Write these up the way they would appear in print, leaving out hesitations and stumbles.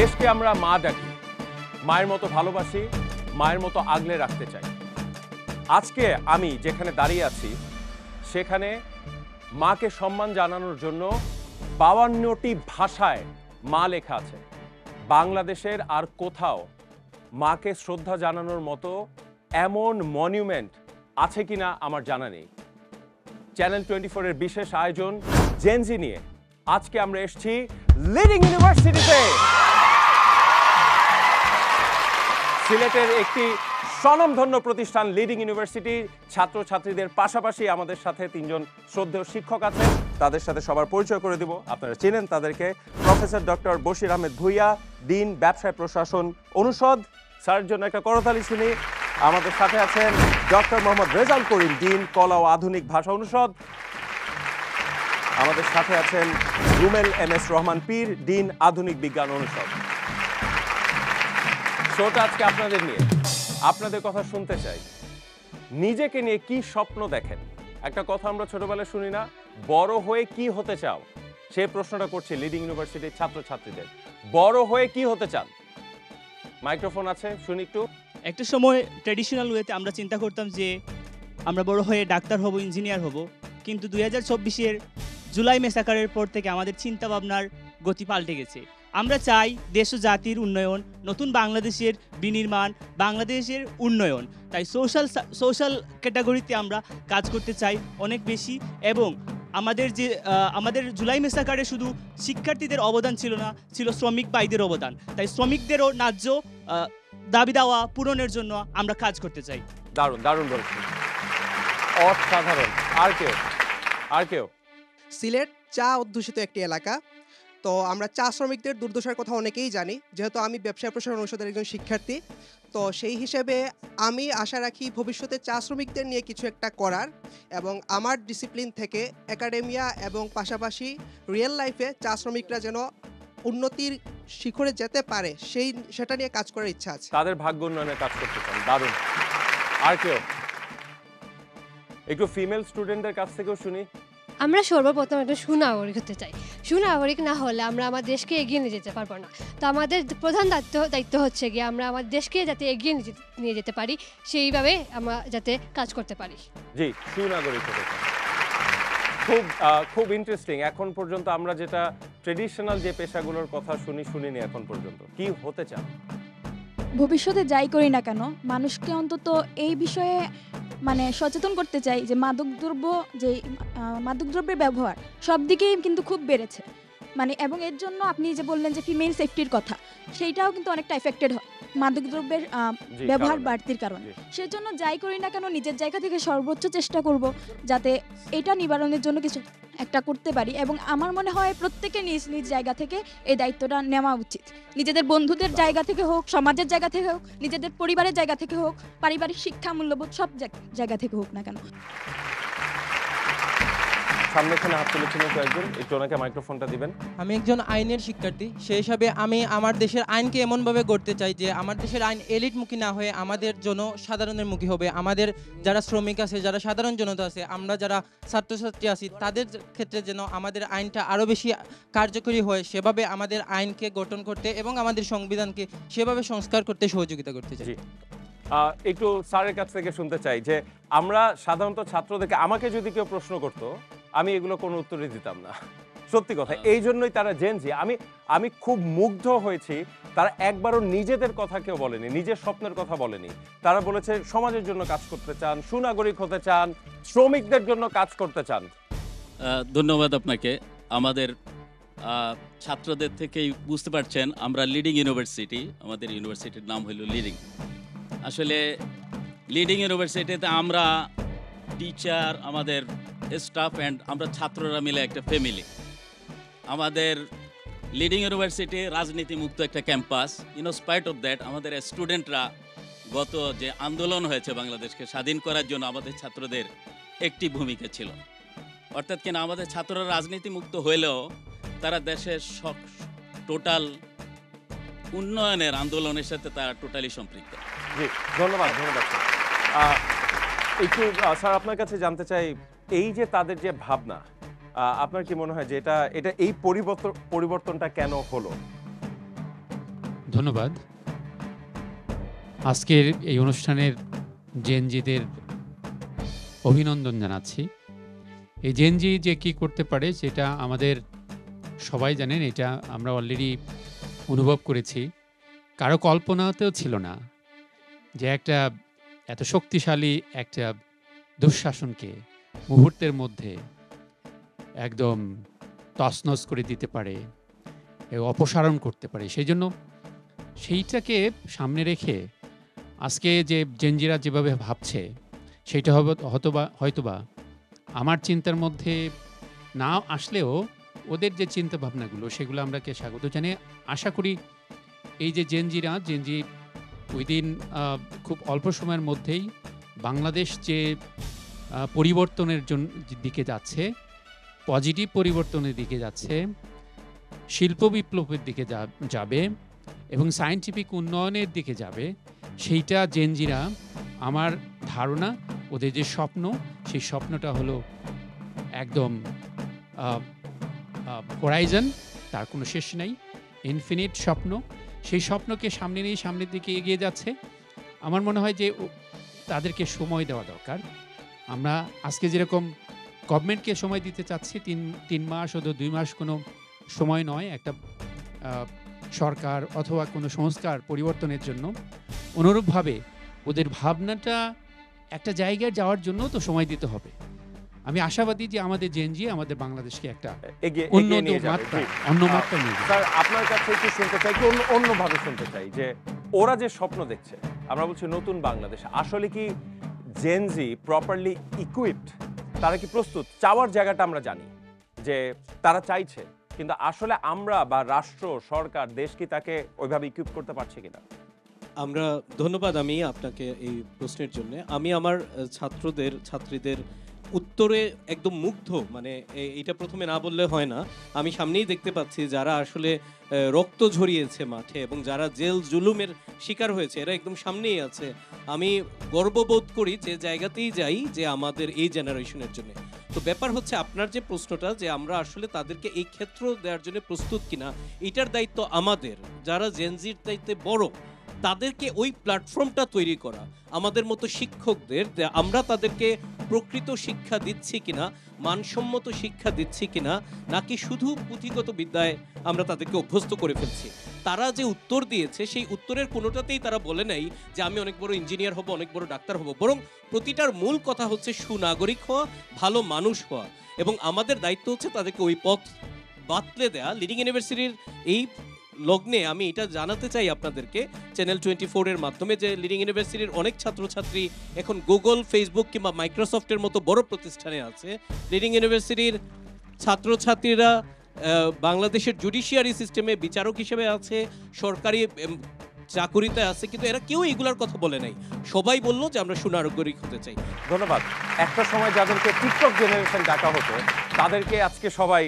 দেশকে আমরা মা ডাকি, মায়ের মতো ভালোবাসি, মায়ের মতো আগলে রাখতে চাই। আজকে আমি যেখানে দাঁড়িয়ে আছি সেখানে মাকে সম্মান জানানোর জন্য 52টি ভাষায় মা লেখা আছে। বাংলাদেশের আর কোথাও মাকে শ্রদ্ধা জানানোর মতো এমন মনিউমেন্ট আছে কিনা আমার জানা নেই। চ্যানেল 24 এর বিশেষ আয়োজন জেনজি নিয়ে আজকে আমরা এসেছি লিডিং ইউনিভার্সিটিতে। সিলেটের একটি স্বনামধন্য প্রতিষ্ঠান লিডিং ইউনিভার্সিটি, ছাত্রছাত্রীদের পাশাপাশি আমাদের সাথে 3 জন শ্রদ্ধেয় শিক্ষক আছেন। তাদের সাথে সবার পরিচয় করে দিব, আপনারা চেনেন তাদেরকে। Professor doctor Bashir Ahmed Bhuiyan, dean ব্যবসায় প্রশাসন অনুষদ, স্যারের জন্য একটা করতালি শুনি। আমাদের সাথে আছেন ডক্টর মোহাম্মদ রেজাউল করিম, ডিন কলা ও আধুনিক ভাষা অনুষদ। আমাদের সাথে আছেন রুমেল MS রহমান পীর, ডিন আধুনিক বিজ্ঞান অনুষদ। শোটা আজকে আপনাদের নিয়ে, আপনাদের কথা শুনতে চাই। নিজেকে নিয়ে কি স্বপ্ন দেখেন? একটা কথা আমরা ছোটবেলায় শুনি না, বড় হয়ে কি হতে চাও? সেই প্রশ্নটা করছি লিডিং ইউনিভার্সিটির ছাত্রছাত্রীদের। বড় হয়ে কি হতে চান? মাইক্রোফোন আছে, শুনি একটু। একটা সময় ট্র্যাডিশনাল ওয়েতে আমরা চিন্তা করতাম যে আমরা বড় হয়ে ডাক্তার হব, ইঞ্জিনিয়ার হব, কিন্তু 2024-এর জুলাই মেসাকারের পর থেকে আমাদের চিন্তা ভাবনার গতি পাল্টে গেছে। আমরা চাই দেশ ও জাতির উন্নয়ন, নতুন বাংলাদেশের বিনির্মাণ, বাংলাদেশের উন্নয়ন। তাই সোশ্যাল ক্যাটাগরিতে আমরা কাজ করতে চাই অনেক বেশি। এবং আমাদের জুলাই মেসাকারে শুধু শিক্ষার্থীদের অবদান ছিল না, ছিল শ্রমিক ভাইদের অবদান। তাই শ্রমিকদেরও ন্যায্য দাবি দাওয়া পূরণের জন্য আমরা কাজ করতে চাই। দারুণ দারুণ বলছেন, অসাধারণ। আর কেউ? সিলেট চা অধ্যুষিত একটি এলাকা, তো আমরা চা শ্রমিকদের দুর্দশার কথা অনেকেই জানি। যেহেতু আমি ব্যবসায় প্রশাসন অনুষদের একজন শিক্ষার্থী, তো সেই হিসেবে আমি আশা রাখি ভবিষ্যতে চা শ্রমিকদের নিয়ে কিছু একটা করার, এবং আমার ডিসিপ্লিন থেকে একাডেমিয়া এবং পাশাপাশি রিয়েল লাইফে চা শ্রমিকরা যেন উন্নতির শিখরে যেতে পারে সেটা নিয়ে কাজ করার ইচ্ছা আছে। তাদের ভাগ্য উন্নয়নে কাজ করতে চান, দারুণ। আর কেউ? একটু ফিমেল স্টুডেন্টদের কাছ থেকেও শুনি। আমরা সর্বপ্রথম একটা সুনাগরিক হতে চাই। সুনাগরিক না হলে আমরা আমার দেশকে এগিয়ে নিয়ে যেতে পারবো না। তো আমাদের প্রধান দায়িত্ব হচ্ছে গিয়ে আমরা আমার দেশকে যাতে এগিয়ে নিয়ে যেতে পারি, সেইভাবে আমরা যাতে কাজ করতে পারি। জি, সুনাগরিক হতে চাই। খুব ইন্টারেস্টিং। এখন পর্যন্ত আমরা যেটা ট্রেডিশনাল যে পেশাগুলোর কথা শুনিনি এখন পর্যন্ত। কি হতে চান? ভবিষ্যতে যাই করি না কেন, মানুষকে অন্তত এই বিষয়ে সচেতন করতে চাই যে মাদকদ্রব্যের ব্যবহার সব দিকেই কিন্তু খুব বেড়েছে। এবং এর জন্য আপনি যে বললেন যে ফিমেল সেফটির কথা, সেইটাও কিন্তু অনেকটা এফেক্টেড হয় মাদকদ্রব্যের ব্যবহার বাড়তির কারণে। সেজন্য যাই করি না কেন নিজের জায়গা থেকে সর্বোচ্চ চেষ্টা করব যাতে এটা নিবারণের জন্য কিছু একটা করতে পারি। এবং আমার মনে হয় প্রত্যেকে নিজ নিজ জায়গা থেকে এই দায়িত্বটা নেওয়া উচিত। নিজেদের বন্ধুদের জায়গা থেকে হোক, সমাজের জায়গা থেকে হোক, নিজেদের পরিবারের জায়গা থেকে হোক, পারিবারিক শিক্ষা মূল্যবোধ সব জায়গা থেকে হোক না কেন। সামনে এখানে হাত তুলেছেন একজন, একটু ওনাকে মাইক্রোফোনটা দিবেন। আমি একজন আইনের শিক্ষার্থী, সেই হিসাবে আমি আমার দেশের আইনকে এমনভাবে গড়তে চাই যে আমার দেশের আইন এলিটমুখী না হয়ে আমাদের জনসাধারণের মুখী হবে। আমাদের যারা শ্রমিক আছে, যারা সাধারণ জনতা আছে, আমরা যারা ছাত্রছাত্রী আছি, তাদের ক্ষেত্রে যেন আমাদের আইনটা আরও বেশি কার্যকরী হয়, সেভাবে আমাদের আইনকে গঠন করতে এবং আমাদের সংবিধানকে সেভাবে সংস্কার করতে সহযোগিতা করতে চাই। একটু স্যারের কাছ থেকে শুনতে চাই যে আমরা সাধারণত ছাত্রদেরকে, আমাকে যদি কেউ প্রশ্ন করতো আমি এগুলো কোনো উত্তরই দিতাম না, সত্যি কথা। এই জন্যই তারা জেনজি। আমি খুব মুগ্ধ হয়েছি, তারা একবারও নিজেদের কথা কেউ বলেনি, নিজের স্বপ্নের কথা বলেনি। তারা বলেছে সমাজের জন্য কাজ করতে চান, সুনাগরিক হতে চান, শ্রমিকদের জন্য কাজ করতে চান। ধন্যবাদ আপনাকে। আমাদের ছাত্রদের থেকেই বুঝতে পারছেন আমরা লিডিং ইউনিভার্সিটি, আমাদের ইউনিভার্সিটির নাম হলো লিডিং। আসলে লিডিং ইউনিভার্সিটিতে আমরা টিচার, আমাদের স্টাফ অ্যান্ড আমরা ছাত্ররা মিলে একটা ফ্যামিলি। আমাদের লিডিং ইউনিভার্সিটি রাজনীতি মুক্ত একটা ক্যাম্পাস। স্পাইট অফ দ্যাট আমাদের স্টুডেন্টরা গত যে আন্দোলন হয়েছে বাংলাদেশকে স্বাধীন করার জন্য আমাদের ছাত্রদের একটি ভূমিকা ছিল। অর্থাৎ আমাদের ছাত্ররা রাজনীতি মুক্ত হইলেও তারা দেশের টোটাল উন্নয়নের আন্দোলনের সাথে তারা টোটালি সম্পৃক্ত। জি, ধন্যবাদ। একটু স্যার আপনার কাছে জানতে চাই, এই যে তাদের যে ভাবনা, আপনার কি মনে হয় যে এটা এই পরিবর্তনটা কেন হলো? ধন্যবাদ। আজকের এই অনুষ্ঠানের জেনজিদের অভিনন্দন জানাচ্ছি। এই জেনজি যে কি করতে পারে সেটা আমাদের সবাই জানেন, এটা আমরা অলরেডি অনুভব করেছি। কারো কল্পনাতেও ছিল না যে একটা এত শক্তিশালী একটা দুঃশাসনকে মুহূর্তের মধ্যে একদম তছনছ করে দিতে পারে, অপসারণ করতে পারে। সেই জন্য সেইটাকে সামনে রেখে আজকে যে জেনজিরা যেভাবে ভাবছে সেইটা হয়তোবা আমার চিন্তার মধ্যে না আসলেও ওদের যে চিন্তা ভাবনাগুলো সেগুলো আমরাকে স্বাগত জানিয়ে আশা করি এই যে জেনজি উইদিন খুব অল্প সময়ের মধ্যেই বাংলাদেশ যে পরিবর্তনের দিকে যাচ্ছে, পজিটিভ পরিবর্তনের দিকে যাচ্ছে, শিল্প বিপ্লবের দিকে যাবে এবং সায়েন্টিফিক উন্নয়নের দিকে যাবে, সেইটা জেনজিরা আমার ধারণা ওদের যে স্বপ্ন সেই স্বপ্নটা হলো একদম হোরাইজন, তার কোনো শেষ নাই, ইনফিনিট স্বপ্ন। সেই স্বপ্নকে সামনে নিয়ে সামনের দিকে এগিয়ে যাচ্ছে। আমার মনে হয় যে তাদেরকে সময় দেওয়া দরকার। আমরা আজকে যেরকম গভর্নমেন্টকে সময় দিতে চাচ্ছি, 3 মাস অথবা 2 মাস কোনো সময় নয় একটা সরকার অথবা কোনো সংস্কার পরিবর্তনের জন্য, অনুরূপভাবে ওদের ভাবনাটা একটা জায়গায় যাওয়ার জন্য তো সময় দিতে হবে। আমি আশাবাদী যে আমাদের জেনজি আমাদের বাংলাদেশকে একটা অন্য মাত্রা নিয়ে যাবে। স্যার, আপনার কাছে একটু শুনতে চাই, একটু অন্যভাবে শুনতে চাই যে ওরা যে স্বপ্ন দেখছে, আমরা বলছি নতুন বাংলাদেশ, আসলে কি জেনজি প্রপারলি ইকুইপড? তারা কি প্রস্তুত? চাওয়ার জায়গাটা আমরা জানি যে তারা চাইছে, কিন্তু আসলে আমরা বা রাষ্ট্র, সরকার, দেশ কি তাকে ওইভাবে ইকুইপ করতে পারছে কিনা? আমরা ধন্যবাদ আমি আপনাকে এই প্রশ্নের জন্য। আমি আমার ছাত্রীদের উত্তরে একদম মুগ্ধ, মানে এটা প্রথমে না বললে হয় না। আমি সামনেই দেখতে পাচ্ছি যারা আসলে রক্ত ঝরিয়েছে মাঠে এবং যারা জেল জুলুমের শিকার হয়েছে, এরা একদম সামনেই আছে। আমি গর্ববোধ করি যে জায়গাতেই যাই যে আমাদের এই জেনারেশনের জন্য। তো ব্যাপার হচ্ছে আপনার যে প্রশ্নটা যে আমরা আসলে তাদেরকে এই ক্ষেত্র দেওয়ার জন্য প্রস্তুত কিনা, এটার দায়িত্ব আমাদের, যারা জেনজির দায়িত্বে বড়, তাদেরকে ওই প্ল্যাটফর্মটা তৈরি করা, আমাদের মতো শিক্ষকদের, আমরা তাদেরকে প্রকৃত শিক্ষা দিচ্ছি কিনা, মানসম্মত শিক্ষা দিচ্ছি কিনা, নাকি শুধু পুঁথিগত বিদ্যায় আমরা তাদেরকে অভ্যস্ত করে ফেলছি। তারা যে উত্তর দিয়েছে সেই উত্তরের কোনোটাতেই তারা বলে নাই যে আমি অনেক বড় ইঞ্জিনিয়ার হব, অনেক বড় ডাক্তার হব, বরং প্রতিটার মূল কথা হচ্ছে সুনাগরিক হওয়া, ভালো মানুষ হওয়া। এবং আমাদের দায়িত্ব হচ্ছে তাদেরকে ওই পথ বাতলে দেয়া। লিডিং ইউনিভার্সিটির এই লগ্নে আমি এটা জানাতে চাই আপনাদেরকে চ্যানেল 24 এর মাধ্যমে যে লিডিং ইউনিভার্সিটির অনেক ছাত্রছাত্রী এখন গুগল, ফেসবুক কিংবা মাইক্রোসফটের মতো বড় প্রতিষ্ঠানে আছে। লিডিং ইউনিভার্সিটির ছাত্রছাত্রীরা বাংলাদেশের জুডিশিয়ারি সিস্টেমে বিচারক হিসেবে আছে, সরকারি চাকুরিতে আছে, কিন্তু এরা কেউ এগুলার কথা বলে নাই। সবাই বললো যে আমরা সুনাগরিক হতে চাই। ধন্যবাদ। একটা সময় যাদেরকে টিকটক জেনারেশন ডাকা হতো, তাদেরকে আজকে সবাই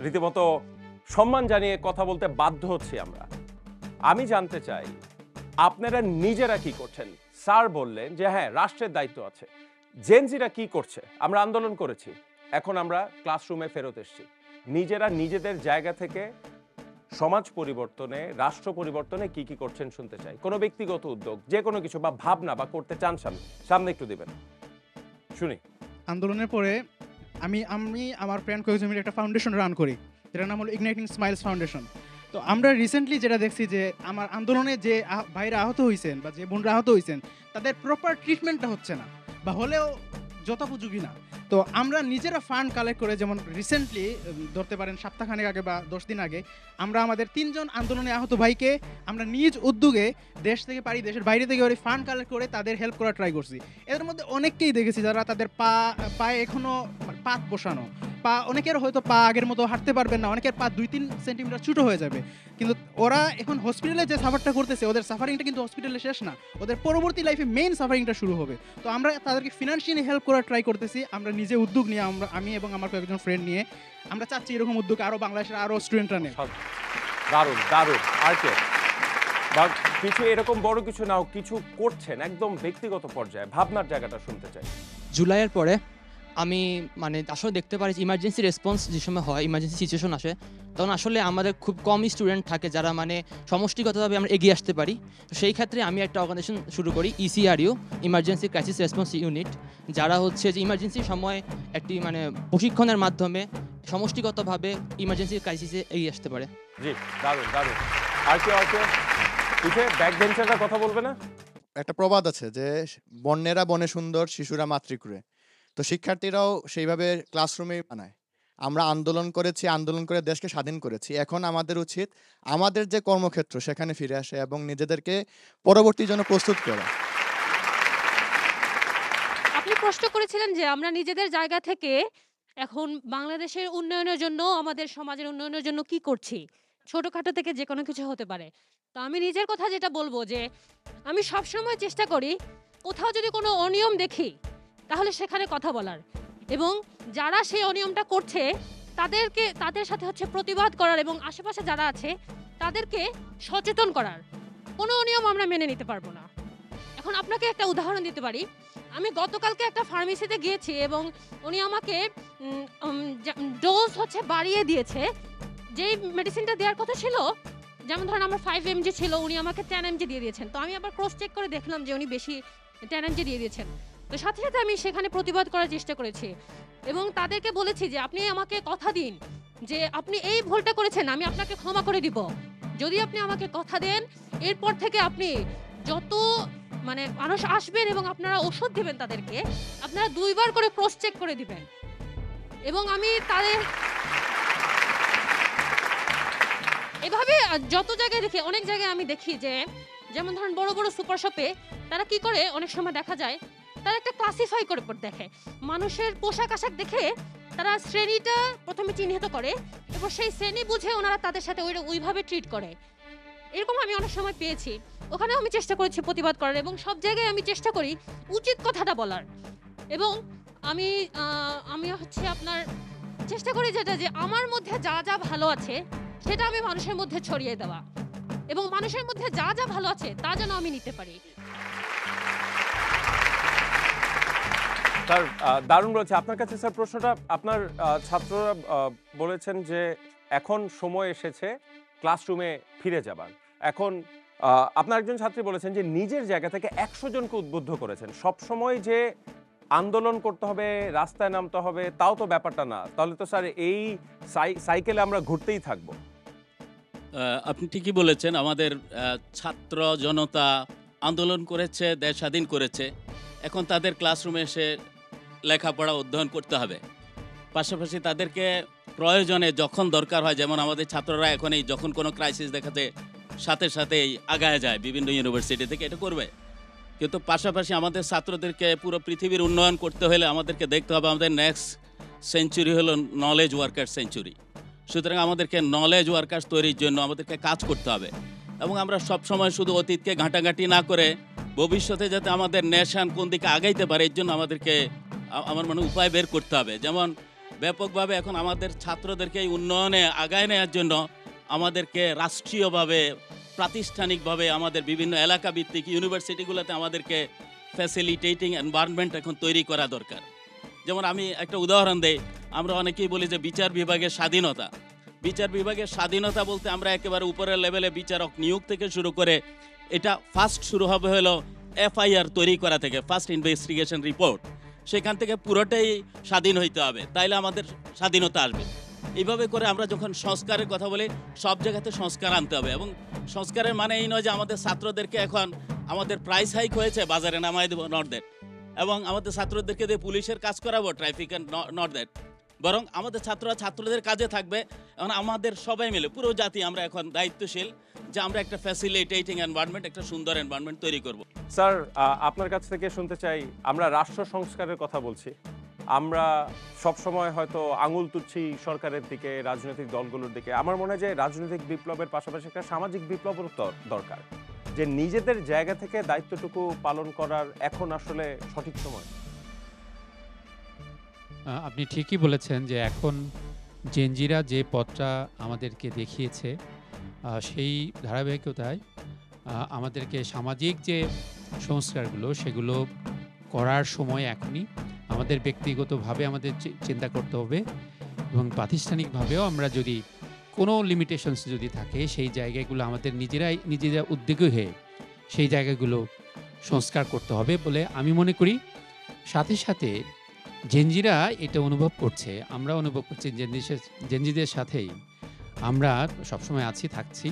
রীতিমতো সম্মান জানিয়ে কথা বলতে বাধ্য হচ্ছি আমরা। আমি জানতে চাই আপনারা নিজেরা কি করছেন? স্যার বললেন যে হ্যাঁ, রাষ্ট্রের দায়িত্ব আছে। জেনজিরা কি করছে? আমরা আন্দোলন করেছি, এখন আমরা ক্লাসরুমে ফেরত এসেছি। নিজেরা নিজেদের জায়গা থেকে সমাজ পরিবর্তনে, রাষ্ট্র পরিবর্তনে কি কি করছেন শুনতে চাই। কোনো ব্যক্তিগত উদ্যোগ, যে কোনো কিছু বা ভাবনা বা করতে চান সামনে একটু দিবেন, শুনি। আন্দোলনের পরে আমি আমার ফ্রেন্ড কয়েকজন মিলে একটা ফাউন্ডেশন রান করি, যেটার নাম হলো ইগনাইটিং স্মাইলস ফাউন্ডেশন। তো আমরা রিসেন্টলি যেটা দেখছি যে আমার আন্দোলনে যে ভাইরা আহত হয়েছেন বা যে বোনরা আহত হয়েছেন, তাদের প্রপার ট্রিটমেন্টটা হচ্ছে না বা হলেও যথোপযোগী না। তো আমরা নিজেরা ফান্ড কালেক্ট করে, যেমন রিসেন্টলি ধরতে পারেন সপ্তাহখানেক আগে বা 10 দিন আগে, আমরা আমাদের 3 জন আন্দোলনে আহত ভাইকে আমরা নিজ উদ্যোগে দেশের বাইরে থেকে ওই ফান্ড কালেক্ট করে তাদের হেল্প করার ট্রাই করছি। এদের মধ্যে অনেককেই দেখেছি যারা তাদের পায়ে এখনও পাত বসানো, পা অনেকের হয়তো পা আগের মতো হাঁটতে পারবেন না, অনেকের পা 2-3 সেন্টিমিটার ছোটো হয়ে যাবে, কিন্তু ওরা এখন হসপিটালে যে সাফারটা করতেছে, ওদের সাফারিংটা কিন্তু হসপিটালে শেষ না, ওদের পরবর্তী লাইফে মেইন সাফারিংটা শুরু হবে। তো আমরা তাদেরকে ফিনান্সিয়ালি হেল্প করার ট্রাই করতেছি। আমরা নিজে উদ্যোগ নিয়ে, আমি এবং আমার কয়েকজন ফ্রেন্ড নিয়ে আমরা চাচ্ছি এরকম উদ্যোগ আরও বাংলাদেশের আরও স্টুডেন্টরা নেই। দারুণ দারুণ। আর কে বা কিছু এরকম বড় কিছু নাও কিছু করছেন একদম ব্যক্তিগত পর্যায়ে, ভাবনার জায়গাটা শুনতে চাই। জুলাইয়ের পরে আমি মানে আসলে দেখতে পারি ইমার্জেন্সি রেসপন্স যে সময় হয়, ইমার্জেন্সি সিচুয়েশন আসে, তখন আসলে আমাদের খুব কম স্টুডেন্ট থাকে যারা মানে সমষ্টিগতভাবে আমরা এগিয়ে আসতে পারি। তো সেই ক্ষেত্রে আমি একটা অর্গানাইজেশন শুরু করি, ECRU, emergency crisis response unit, যারা হচ্ছে যে ইমার্জেন্সির সময় একটি মানে প্রশিক্ষণের মাধ্যমে সমষ্টিগতভাবে ইমার্জেন্সি ক্রাইসিসে এগিয়ে আসতে পারে। জি, দারুণ দারুণ। আর কেউ পিছে ব্যাক বেঞ্চাররা কথা বলবে না? একটা প্রবাদ আছে যে বন্যেরা বনে সুন্দর, শিশুরা মাতৃকুলে। তো শিক্ষার্থীরাও সেইভাবে ক্লাসরুমে বানায়। আমরা আন্দোলন করেছি, আন্দোলন করে দেশকে স্বাধীন করেছি। এখন আমাদের উচিত আমাদের যে কর্মক্ষেত্র সেখানে ফিরে আসে এবং নিজেদেরকে পরবর্তীর জন্য প্রস্তুত করা। আপনি প্রশ্ন করেছিলেন যে আমরা নিজেদের জায়গা থেকে এখন বাংলাদেশের উন্নয়নের জন্য, আমাদের সমাজের উন্নয়নের জন্য কি করছি। ছোটখাটো থেকে যে কোনো কিছু হতে পারে। তো আমি নিজের কথা যেটা বলবো যে আমি সবসময় চেষ্টা করি কোথাও যদি কোনো অনিয়ম দেখি তাহলে সেখানে কথা বলার, এবং যারা সেই অনিয়মটা করছে তাদের সাথে হচ্ছে প্রতিবাদ করার, এবং আশেপাশে যারা আছে তাদেরকে সচেতন করার। কোনো অনিয়ম আমরা মেনে নিতে পারবো না। এখন আপনাকে একটা উদাহরণ দিতে পারি। আমি গতকালকে একটা ফার্মেসিতে গিয়েছি এবং উনি আমাকে ডোজ হচ্ছে বাড়িয়ে দিয়েছে। যেই মেডিসিনটা দেওয়ার কথা ছিল, যেমন ধরেন আমার 5 mg ছিল, উনি আমাকে 10 mg দিয়ে দিয়েছেন। তো আমি আবার ক্রস চেক করে দেখলাম যে উনি বেশি 10 mg দিয়ে দিয়েছেন। তো সাথে সাথে আমি সেখানে প্রতিবাদ করার চেষ্টা করেছি এবং তাদেরকে বলেছি যে আপনি আমাকে কথা দিন যে আপনি এই ভুলটা করেছেন, আমি আপনাকে ক্ষমা করে দিব যদি আপনি আমাকে কথা দেন। এরপর থেকে আপনি যত মানে মানুষ আসবেন এবং আপনারা ওষুধ দিবেন তাদেরকে, আপনারা 2 বার করে ক্রস চেক করে দিবেন। এবং আমি তাদের এভাবে যত জায়গায় দেখি, অনেক জায়গায় আমি দেখি যে যেমন ধরেন বড় বড় সুপার শপে তারা কি করে, অনেক সময় দেখা যায় তারা একটা ক্লাসিফাই করে দেখে, মানুষের পোশাক আশাক দেখে তারা শ্রেণীটা প্রথমে চিহ্নিত করে এবং সেই শ্রেণী বুঝে ওনারা তাদের সাথে ওইভাবে ট্রিট করে। এরকম আমি অনেক সময় পেয়েছি। ওখানেও আমি চেষ্টা করেছি প্রতিবাদ করার এবং সব জায়গায় আমি চেষ্টা করি উচিত কথাটা বলার। এবং আমি হচ্ছে আপনার চেষ্টা করি যেটা, যে আমার মধ্যে যা যা ভালো আছে সেটা আমি মানুষের মধ্যে ছড়িয়ে দেওয়া, এবং মানুষের মধ্যে যা যা ভালো আছে তা যেন আমি নিতে পারি। স্যার দারুণ বলেছে। আপনার কাছে স্যার প্রশ্নটা, আপনার ছাত্ররা বলেছেন যে এখন সময় এসেছে ক্লাসরুমে ফিরে যাবার। এখন আপনার একজন ছাত্রী বলেছেন যে নিজের জায়গা থেকে 100 জনকে উদ্বুদ্ধ করেছেন। সব সময় যে আন্দোলন করতে হবে, রাস্তায় নামতে হবে, তাও তো ব্যাপারটা না। তাহলে তো স্যার এই সাইকেলে আমরা ঘুরতেই থাকবো। আপনি ঠিকই বলেছেন। আমাদের ছাত্র জনতা আন্দোলন করেছে, দেশ স্বাধীন করেছে। এখন তাদের ক্লাসরুমে এসে লেখাপড়া অধ্যয়ন করতে হবে। পাশাপাশি তাদেরকে প্রয়োজনে যখন দরকার হয়, যেমন আমাদের ছাত্ররা এখন এই যখন কোনো ক্রাইসিস দেখাতে সাথে সাথেই আগায় যায় বিভিন্ন ইউনিভার্সিটি থেকে, এটা করবে। কিন্তু পাশাপাশি আমাদের ছাত্রদেরকে পুরো পৃথিবীর উন্নয়ন করতে হলে আমাদেরকে দেখতে হবে আমাদের নেক্সট সেঞ্চুরি হলো নলেজ ওয়ার্কার সেঞ্চুরি। সুতরাং আমাদেরকে নলেজ ওয়ার্কার্স তৈরির জন্য আমাদেরকে কাজ করতে হবে এবং আমরা সবসময় শুধু অতীতকে ঘাঁটাঘাঁটি না করে ভবিষ্যতে যাতে আমাদের নেশন কোন দিকে আগাইতে পারে এর জন্য আমাদেরকে আমার মনে উপায় বের করতে হবে। যেমন ব্যাপকভাবে এখন আমাদের ছাত্রদেরকে এই উন্নয়নে আগায় নেওয়ার জন্য আমাদেরকে রাষ্ট্রীয়ভাবে, প্রাতিষ্ঠানিকভাবে আমাদের বিভিন্ন এলাকা ভিত্তিক ইউনিভার্সিটিগুলোতে আমাদেরকে ফ্যাসিলিটেটিং এনভায়রনমেন্ট এখন তৈরি করা দরকার। যেমন আমি একটা উদাহরণ দেই, আমরা অনেকেই বলি যে বিচার বিভাগের স্বাধীনতা। বিচার বিভাগের স্বাধীনতা বলতে আমরা একেবারে উপরের লেভেলে বিচারক নিয়োগ থেকে শুরু করে এটা ফার্স্ট শুরু হবে হলো FIR তৈরি করা থেকে, ফার্স্ট ইনভেস্টিগেশন রিপোর্ট। সেখান থেকে পুরোটাই স্বাধীন হইতে হবে, তাইলে আমাদের স্বাধীনতা আসবে। এইভাবে করে আমরা যখন সংস্কারের কথা বলি, সব জায়গাতে সংস্কার আনতে হবে। এবং সংস্কারের মানে এই নয় যে আমাদের ছাত্রদেরকে এখন আমাদের প্রাইস হাইক হয়েছে বাজারে নামাই দেবো, নট দ্যাট। এবং আমাদের ছাত্রদেরকে দিয়ে পুলিশের কাজ করাবো, ট্রাফিক অ্যান্ড নট দ্যাট। বরং আমাদের ছাত্ররা ছাত্রদের কাজে থাকবে। এখন আমাদের সবাই মিলে পুরো জাতি আমরা এখন দায়িত্বশীল যে আমরা একটা ফ্যাসিলিটেটিং এনভায়রনমেন্ট, একটা সুন্দর এনভায়রনমেন্ট তৈরি করব। স্যার আপনার কাছ থেকে শুনতে চাই, আমরা রাষ্ট্র সংস্কারের কথা বলছি, আমরা সবসময় হয়তো আঙুল তুলছি সরকারের দিকে, রাজনৈতিক দলগুলোর দিকে। আমার মনে হয় যে রাজনৈতিক বিপ্লবের পাশাপাশি একটা সামাজিক বিপ্লবের দরকার, যে নিজেদের জায়গা থেকে দায়িত্বটুকু পালন করার এখন আসলে সঠিক সময়। আপনি ঠিকই বলেছেন যে এখন জেনজিরা যে পথটা আমাদেরকে দেখিয়েছে সেই ধারাবাহিকতায় আমাদেরকে সামাজিক যে সংস্কারগুলো সেগুলো করার সময় এখনই। আমাদের ব্যক্তিগতভাবে আমাদের চিন্তা করতে হবে, এবং প্রাতিষ্ঠানিকভাবেও আমরা যদি কোনো লিমিটেশনস যদি থাকে সেই জায়গাগুলো আমাদের নিজেরা উদ্যোগী হয়ে সেই জায়গাগুলো সংস্কার করতে হবে বলে আমি মনে করি। সাথে সাথে জেনজিরা এটা অনুভব করছে, আমরা অনুভব করছি, জেনজিদের সাথেই আমরা সবসময় থাকছি।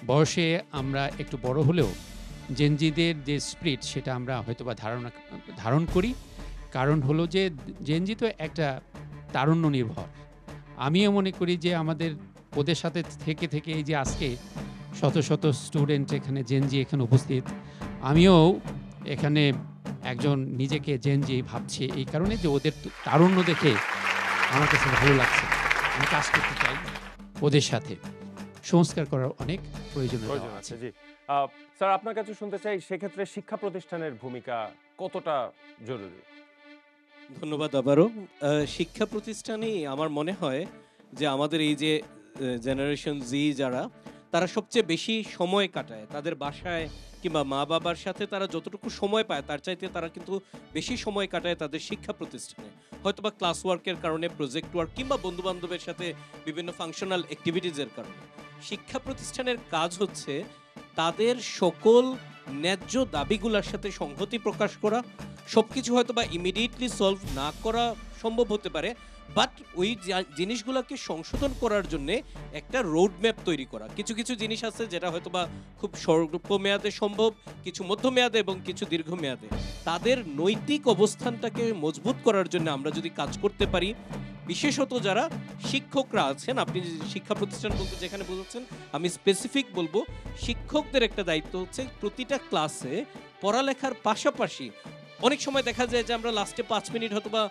বয়সে আমরা একটু বড় হলেও জেনজিদের যে স্পিরিট সেটা আমরা হয়তোবা ধারণ করি। কারণ হলো যে জেনজি তো একটা তারুণ্য নির্ভর। আমিও মনে করি যে আমাদের ওদের সাথে থেকে এই যে আজকে শত শত স্টুডেন্ট এখানে জেনজি এখানে উপস্থিত, আমিও এখানে একজন নিজেকে জেনজি ভাবছি এই কারণে যে ওদের তারুণ্য দেখে আমার কাছে ভালো লাগছে। আমি কাজ করতে চাই ওদের সাথে, সংস্কার করার অনেক প্রয়োজন আছে। জি স্যার, আপনার কাছে শুনতে চাই সেক্ষেত্রে শিক্ষা প্রতিষ্ঠানের ভূমিকা কতটা জরুরি? ধন্যবাদ আবারও। শিক্ষা প্রতিষ্ঠানেই আমার মনে হয় যে আমাদের এই যে জেনারেশন জি যারা, তারা সবচেয়ে বেশি সময় কাটায় তাদের বাসায় কিংবা মা বাবার সাথে। তারা যতটুকু সময় পায় তার চাইতে তারা কিন্তু বেশি সময় কাটায় তাদের শিক্ষা প্রতিষ্ঠানে, হয়তোবা ক্লাস ওয়ার্কের কারণে, প্রজেক্ট ওয়ার্ক কিংবা বন্ধু বান্ধবের সাথে বিভিন্ন ফাংশনাল অ্যাক্টিভিটিজের কারণে। শিক্ষা প্রতিষ্ঠানের কাজ হচ্ছে তাদের সকল ন্যায্য দাবিগুলোর সাথে সংহতি প্রকাশ করা। সব কিছু হয়তো বা ইমিডিয়েটলি সলভ না করা সম্ভব হতে পারে, বাট ওই জিনিসগুলোকে সংশোধন করার জন্য একটা রোড ম্যাপ তৈরি করা। কিছু কিছু জিনিস আছে যেটা হয়তো বা খুব স্বল্প মেয়াদে সম্ভব, কিছু মধ্যমেয়াদে এবং কিছু দীর্ঘমেয়াদে। তাদের নৈতিক অবস্থানটাকে মজবুত করার জন্য আমরা যদি কাজ করতে পারি, বিশেষত যারা শিক্ষকরা আছেন, আপনি শিক্ষা প্রতিষ্ঠান বলতে যেখানে বলছেন, আমি স্পেসিফিক বলবো শিক্ষকদের একটা দায়িত্ব হচ্ছে প্রতিটা ক্লাসে পড়ালেখার পাশাপাশি অনেক সময় দেখা যায় যে আমরা লাস্টে 5 মিনিট হয়তো বা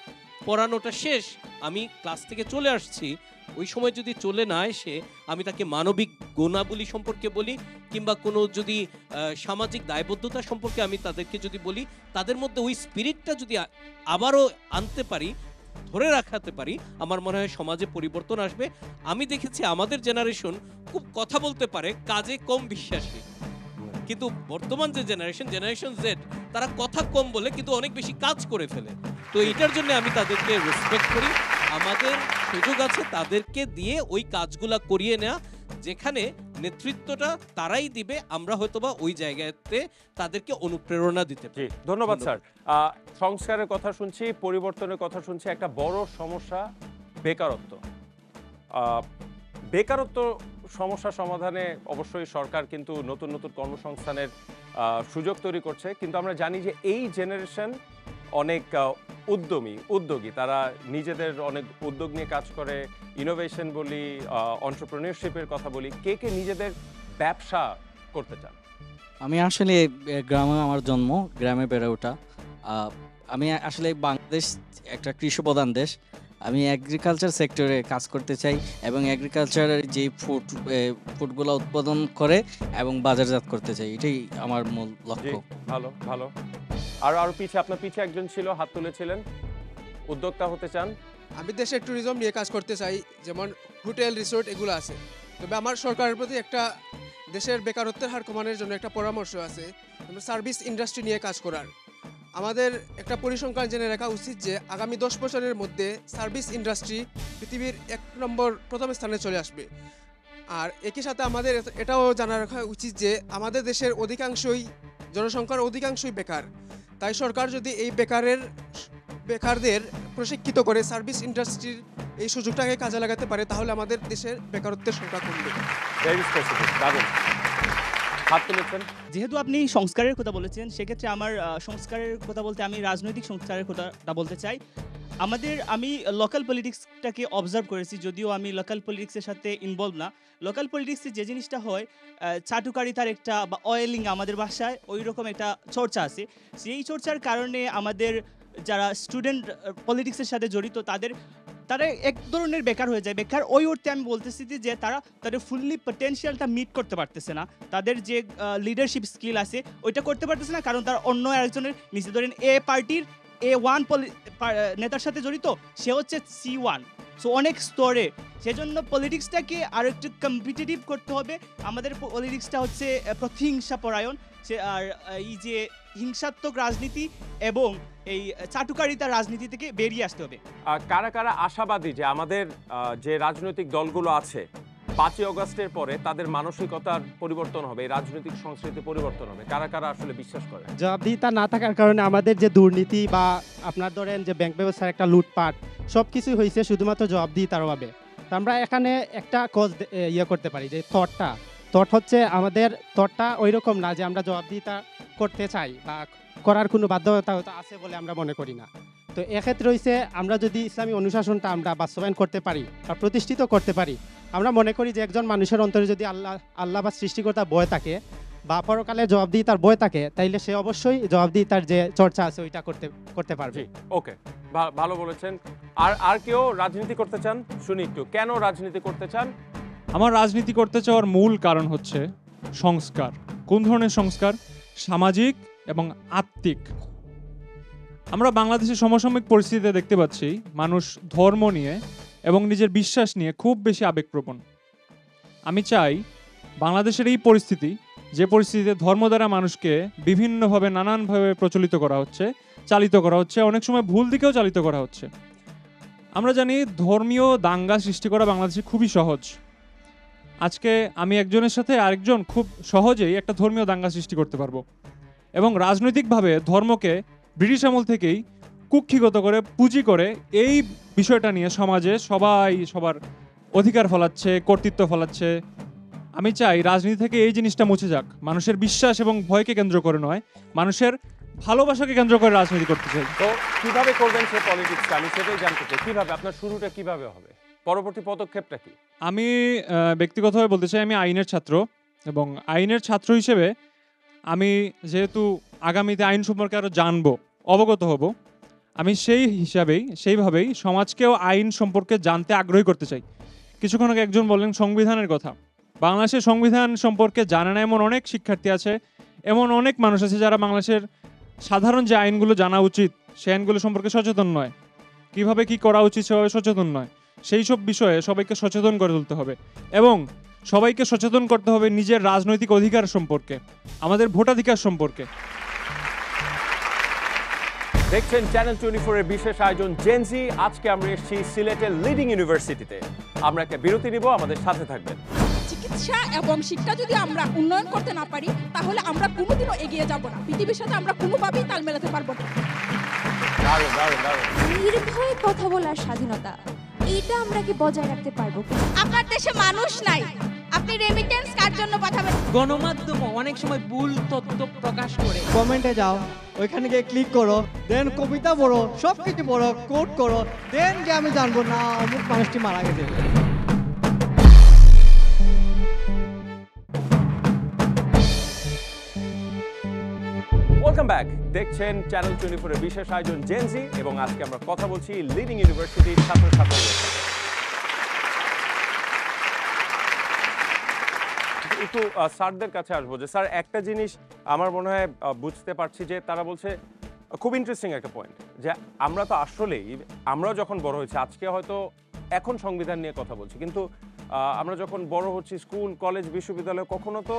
পড়ানোটা শেষ, আমি ক্লাস থেকে চলে আসছি, ওই সময় যদি চলে না এসে আমি তাকে মানবিক গুণাবলী সম্পর্কে বলি কিংবা কোনো যদি সামাজিক দায়বদ্ধতা সম্পর্কে আমি তাদেরকে যদি বলি, তাদের মধ্যে ওই স্পিরিটটা যদি আবারও আনতে পারি, ধরে রাখাতে পারি, আমার মনে হয় সমাজে পরিবর্তন আসবে। আমি দেখেছি আমাদের জেনারেশন খুব কথা বলতে পারে, কাজে কম বিশ্বাসী, কিন্তু বর্তমান যে জেনারেশন জেড, তারা কথা কম বলে কিন্তু অনেক বেশি কাজ করে ফেলে। তো এটার জন্য আমি তাদেরকে রেসপেক্ট করি। আমাদের সুযোগ আছে তাদেরকে দিয়ে ওই কাজগুলা করিয়ে নেওয়া, যেখানে নেতৃত্বটা তারাই দিবে, আমরা হয়তোবা ওই জায়গাতে তাদেরকে অনুপ্রেরণা দিতে পারি। ধন্যবাদ স্যার। সংস্কারের কথা শুনছি, পরিবর্তনের কথা শুনছি, একটা বড় সমস্যা বেকারত্ব। বেকারত্ব সমস্যা সমাধানে অবশ্যই সরকার কিন্তু নতুন নতুন কর্মসংস্থানের সুযোগ তৈরি করছে, কিন্তু আমরা জানি যে এই জেনারেশন অনেক উদ্যোগী, তারা নিজেদের অনেক উদ্যোগ নিয়ে কাজ করে, ইনোভেশন বলি, এন্টারপ্রেনিয়রশিপের কথা বলি। কে নিজেদের ব্যবসা করতে চান? আমি আসলে গ্রামে আমার জন্ম, গ্রামে বেড়ে ওঠা। আমি আসলে বাংলাদেশ একটা কৃষি প্রধান দেশ। আমি এগ্রিকালচার সেক্টরে কাজ করতে চাই এবং এগ্রিকালচারের যে ফুডগুলো উৎপাদন করে এবং বাজারজাত করতে চাই, এটাই আমার মূল লক্ষ্য। ভালো। আর পিছে আপনার পিছে একজন ছিল, হাত তুলেছিলেন, উদ্যোক্তা হতে চান? আমি দেশের ট্যুরিজম নিয়ে কাজ করতে চাই, যেমন হোটেল, রিসোর্ট এগুলো আছে। তবে আমার সরকারের প্রতি একটা দেশের বেকারত্বের হার কমানোর জন্য একটা পরামর্শ আছে, সার্ভিস ইন্ডাস্ট্রি নিয়ে কাজ করার। আমাদের একটা পরিসংখ্যান জেনে রাখা উচিত যে আগামী 10 বছরের মধ্যে সার্ভিস ইন্ডাস্ট্রি পৃথিবীর 1 নম্বর প্রথম স্থানে চলে আসবে। আর একই সাথে আমাদের এটাও জানা রাখা উচিত যে আমাদের দেশের জনসংখ্যার অধিকাংশই বেকার। তাই সরকার যদি এই বেকারদের প্রশিক্ষিত করে সার্ভিস ইন্ডাস্ট্রির এই সুযোগটাকে কাজে লাগাতে পারে, তাহলে আমাদের দেশের বেকারত্বের সংখ্যা কমবে। যেহেতু আপনি সংস্কারের কথা বলেছেন, সেক্ষেত্রে আমার সংস্কারের কথা বলতে আমি রাজনৈতিক সংস্কারের কথাটা বলতে চাই। আমি লোকাল পলিটিক্সটাকে অবজার্ভ করেছি, যদিও আমি লোকাল পলিটিক্সের সাথে ইনভলভ না। লোকাল পলিটিক্সে যে জিনিসটা হয়, চাটুকারিতার একটা বা অয়েলিং আমাদের ভাষায় ওই রকম একটা চর্চা আছে। সেই চর্চার কারণে আমাদের যারা স্টুডেন্ট পলিটিক্সের সাথে জড়িত তারা এক ধরনের বেকার হয়ে যায়। বেকার ওই অর্থে আমি বলতেছি যে তারা তাদের ফুললি পটেনশিয়ালটা মিট করতে পারতেছে না, তাদের যে লিডারশিপ স্কিল আছে ওইটা করতে পারতেছে না, কারণ তারা অন্য একজনের নিচে, ধরেন এ পার্টির A1 নেতার সাথে জড়িত, সে হচ্ছে C1। সো অনেক স্তরে, সেজন্য পলিটিক্সটাকে আরও একটু কম্পিটিটিভ করতে হবে। আমাদের পলিটিক্সটা হচ্ছে প্রতিহিংসা পরায়ণ, আর এই যে হিংসাত্মক রাজনীতি এবং এই চাটুকারিতার রাজনীতি থেকে বেরিয়ে আসতে হবে। কারা কারা আশাবাদী যে আমাদের যে রাজনৈতিক দলগুলো আছে 5ই অগস্টের পরে তাদের মানসিকতার পরিবর্তন হবে, রাজনৈতিক সংস্কৃতি পরিবর্তন হবে? কারা কারা আসলে বিশ্বাস করে? জবাবদিহিতা না থাকার কারণে আমাদের যে দুর্নীতি বা আপনার ধরেন যে ব্যাংক ব্যবস্থার একটা লুটপাট সব কিছুই হয়েছে শুধুমাত্র জবাবদিহিতার অভাবে। তো আমরা এখানে একটা কজ ইয়ে করতে পারি যে থট হচ্ছে আমাদের থটটা ওই রকম না যে আমরা জবাবদিহিতা করতে চাই বা করার কোনো বাধ্যবাধকতা হয়তো আছে বলে আমরা মনে করি না। তো এক্ষেত্রে হয়েছে আমরা যদি ইসলামী অনুশাসনটা আমরা বাস্তবায়ন করতে পারি বা প্রতিষ্ঠিত করতে পারি, আমরা মনে করি যে একজন মানুষের অন্তরে যদি আল্লাহ বা সৃষ্টিকর্তার ভয় থাকে বা পরকালে জবাবদিহিতার ভয় থাকে, তাইলে সে অবশ্যই জবাবদিহিতার যে চর্চা আছে ওইটা করতে পারবে। ওকে, ভালো বলেছেন। আর কেউ রাজনীতি করতে চান? শুনি একটু, কেন রাজনীতি করতে চান? আমার রাজনীতি করতে চাওয়ার মূল কারণ হচ্ছে সংস্কার। কোন ধরনের সংস্কার? সামাজিক এবং আত্মিক। আমরা বাংলাদেশের সমসাময়িক পরিস্থিতিতে দেখতে পাচ্ছি মানুষ ধর্ম নিয়ে এবং নিজের বিশ্বাস নিয়ে খুব বেশি আবেগপ্রবণ। আমি চাই বাংলাদেশের এই পরিস্থিতি, যে পরিস্থিতিতে ধর্ম দ্বারা মানুষকে বিভিন্নভাবে নানানভাবে প্রচলিত করা হচ্ছে, চালিত করা হচ্ছে, অনেক সময় ভুল দিকেও চালিত করা হচ্ছে। আমরা জানি ধর্মীয় দাঙ্গা সৃষ্টি করা বাংলাদেশে খুবই সহজ। আজকে আমি একজনের সাথে আরেকজন খুব সহজেই একটা ধর্মীয় দাঙ্গা সৃষ্টি করতে পারবো এবং রাজনৈতিকভাবে ধর্মকে ব্রিটিশ আমল থেকেই কুক্ষিগত করে পুঁজি করে এই বিষয়টা নিয়ে সমাজে সবাই সবার অধিকার ফলাচ্ছে, কর্তৃত্ব ফলাচ্ছে। আমি চাই রাজনীতি থেকে এই জিনিসটা মুছে যাক, মানুষের বিশ্বাস এবং ভয়কে কেন্দ্র করে নয়, মানুষের ভালোবাসাকে কেন্দ্র করে রাজনীতি করতে চাই। তো কিভাবে করবেন সেই পলিটিক্সটা, আমি সেটাই জানতে চাই। কিভাবে আপনার শুরুটা কিভাবে হবে, পরবর্তী পদক্ষেপটা কি? আমি ব্যক্তিগতভাবে বলতে চাই, আমি আইনের ছাত্র এবং আইনের ছাত্র হিসেবে আমি যেহেতু আগামীতে আইন সম্পর্কে আরও জানবো, অবগত হব, আমি সেইভাবেই সমাজকেও আইন সম্পর্কে জানতে আগ্রহী করতে চাই। কিছুক্ষণ আগে একজন বললেন সংবিধানের কথা। বাংলাদেশের সংবিধান সম্পর্কে জানে না এমন অনেক শিক্ষার্থী আছে, এমন অনেক মানুষ আছে যারা বাংলাদেশের সাধারণ যে আইনগুলো জানা উচিত সেই আইনগুলো সম্পর্কে সচেতন নয়, কিভাবে কি করা উচিত সেভাবে সচেতন নয়। সেই সব বিষয়ে সবাইকে সচেতন করে তুলতে হবে এবং সবাইকে সচেতন করতে হবে নিজের রাজনৈতিক অধিকার সম্পর্কে, আমাদের ভোটাধিকার সম্পর্কে। দেখছেন চ্যানেল 24 এর বিশেষ আয়োজন জেনজি। আজকে আমরা এসেছি সিলেটের লিডিং ইউনিভার্সিটিতে। আমরা একটা বিরতি নিব, আমাদের সাথে থাকবেন। চিকিৎসা এবং শিক্ষা যদি আমরা উন্নয়ন করতে না পারি তাহলে আমরা কোনোদিনও এগিয়ে যাব না, পৃথিবীর সাথে আমরা কোনোভাবেই তাল মেলাতে পারবো না। নির্ভয়ে কথা বলার স্বাধীনতা, এইটা আমরা কি বজায় রাখতে পারবো? আপনার দেশে মানুষ নাই, আপনি রেমিটেন্স কার জন্য পাঠাবেন? গণমাধ্যম অনেক সময় ভুল তথ্য প্রকাশ করে। কমেন্টে যাও, ওইখানে গিয়ে ক্লিক করো, দেন কবিতা পড়ো, সব কিছু পড়ো, কোট করো, দেন যে আমি জানবো না অমুক মানুষটি মারা গেছে। Welcome back. দেখছেন চ্যানেল 24 এর বিশেষ আয়োজন জেনজি এবং আজকে আমরা কথা বলছি লিডিং ইউনিভার্সিটির ছাত্রছাত্রীদের সাথে। একটু স্যারদের কাছে আসবো যে স্যার, একটা জিনিস আমার মনে হয় বুঝতে পারছি যে তারা বলছে খুব ইন্টারেস্টিং একটা পয়েন্ট, যে আমরা তো আসলেই আমরাও যখন বড় হয়েছি, আজকে হয়তো এখন সংবিধান নিয়ে কথা বলছি, কিন্তু আমরা যখন বড় হচ্ছি স্কুল কলেজ বিশ্ববিদ্যালয়ে, কখনো তো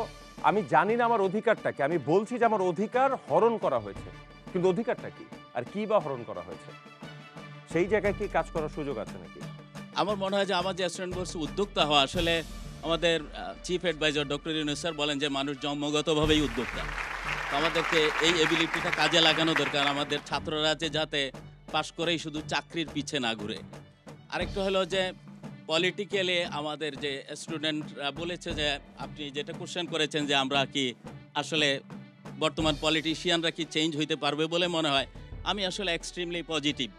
আমি জানি না আমার অধিকারটাকে, আমি বলছি যে আমার অধিকার হরণ করা হয়েছে, কিন্তু অধিকারটা কি আর কি বা হরণ করা হয়েছে, সেই জায়গায় কি কাজ করার সুযোগ আছে নাকি? আমার মনে হয় যে আমার যে স্টুডেন্ট বলছে উদ্যোক্তা হওয়া, আসলে আমাদের chief adviser doctor Yunus sir বলেন যে মানুষ জন্মগতভাবেই উদ্যোক্তা। তো আমাদেরকে এই এবিলিটিটা কাজে লাগানো দরকার, আমাদের ছাত্ররা যাতে পাশ করেই শুধু চাকরির পিছে না ঘুরে। আরেকটা হলো যে পলিটিক্যালি আমাদের যে স্টুডেন্টরা বলেছে যে আপনি যেটা কোশ্চেন করেছেন যে আমরা কি আসলে বর্তমান পলিটিশিয়ানরা কি চেঞ্জ হইতে পারবে বলে মনে হয়, আমি আসলে এক্সট্রিমলি পজিটিভ।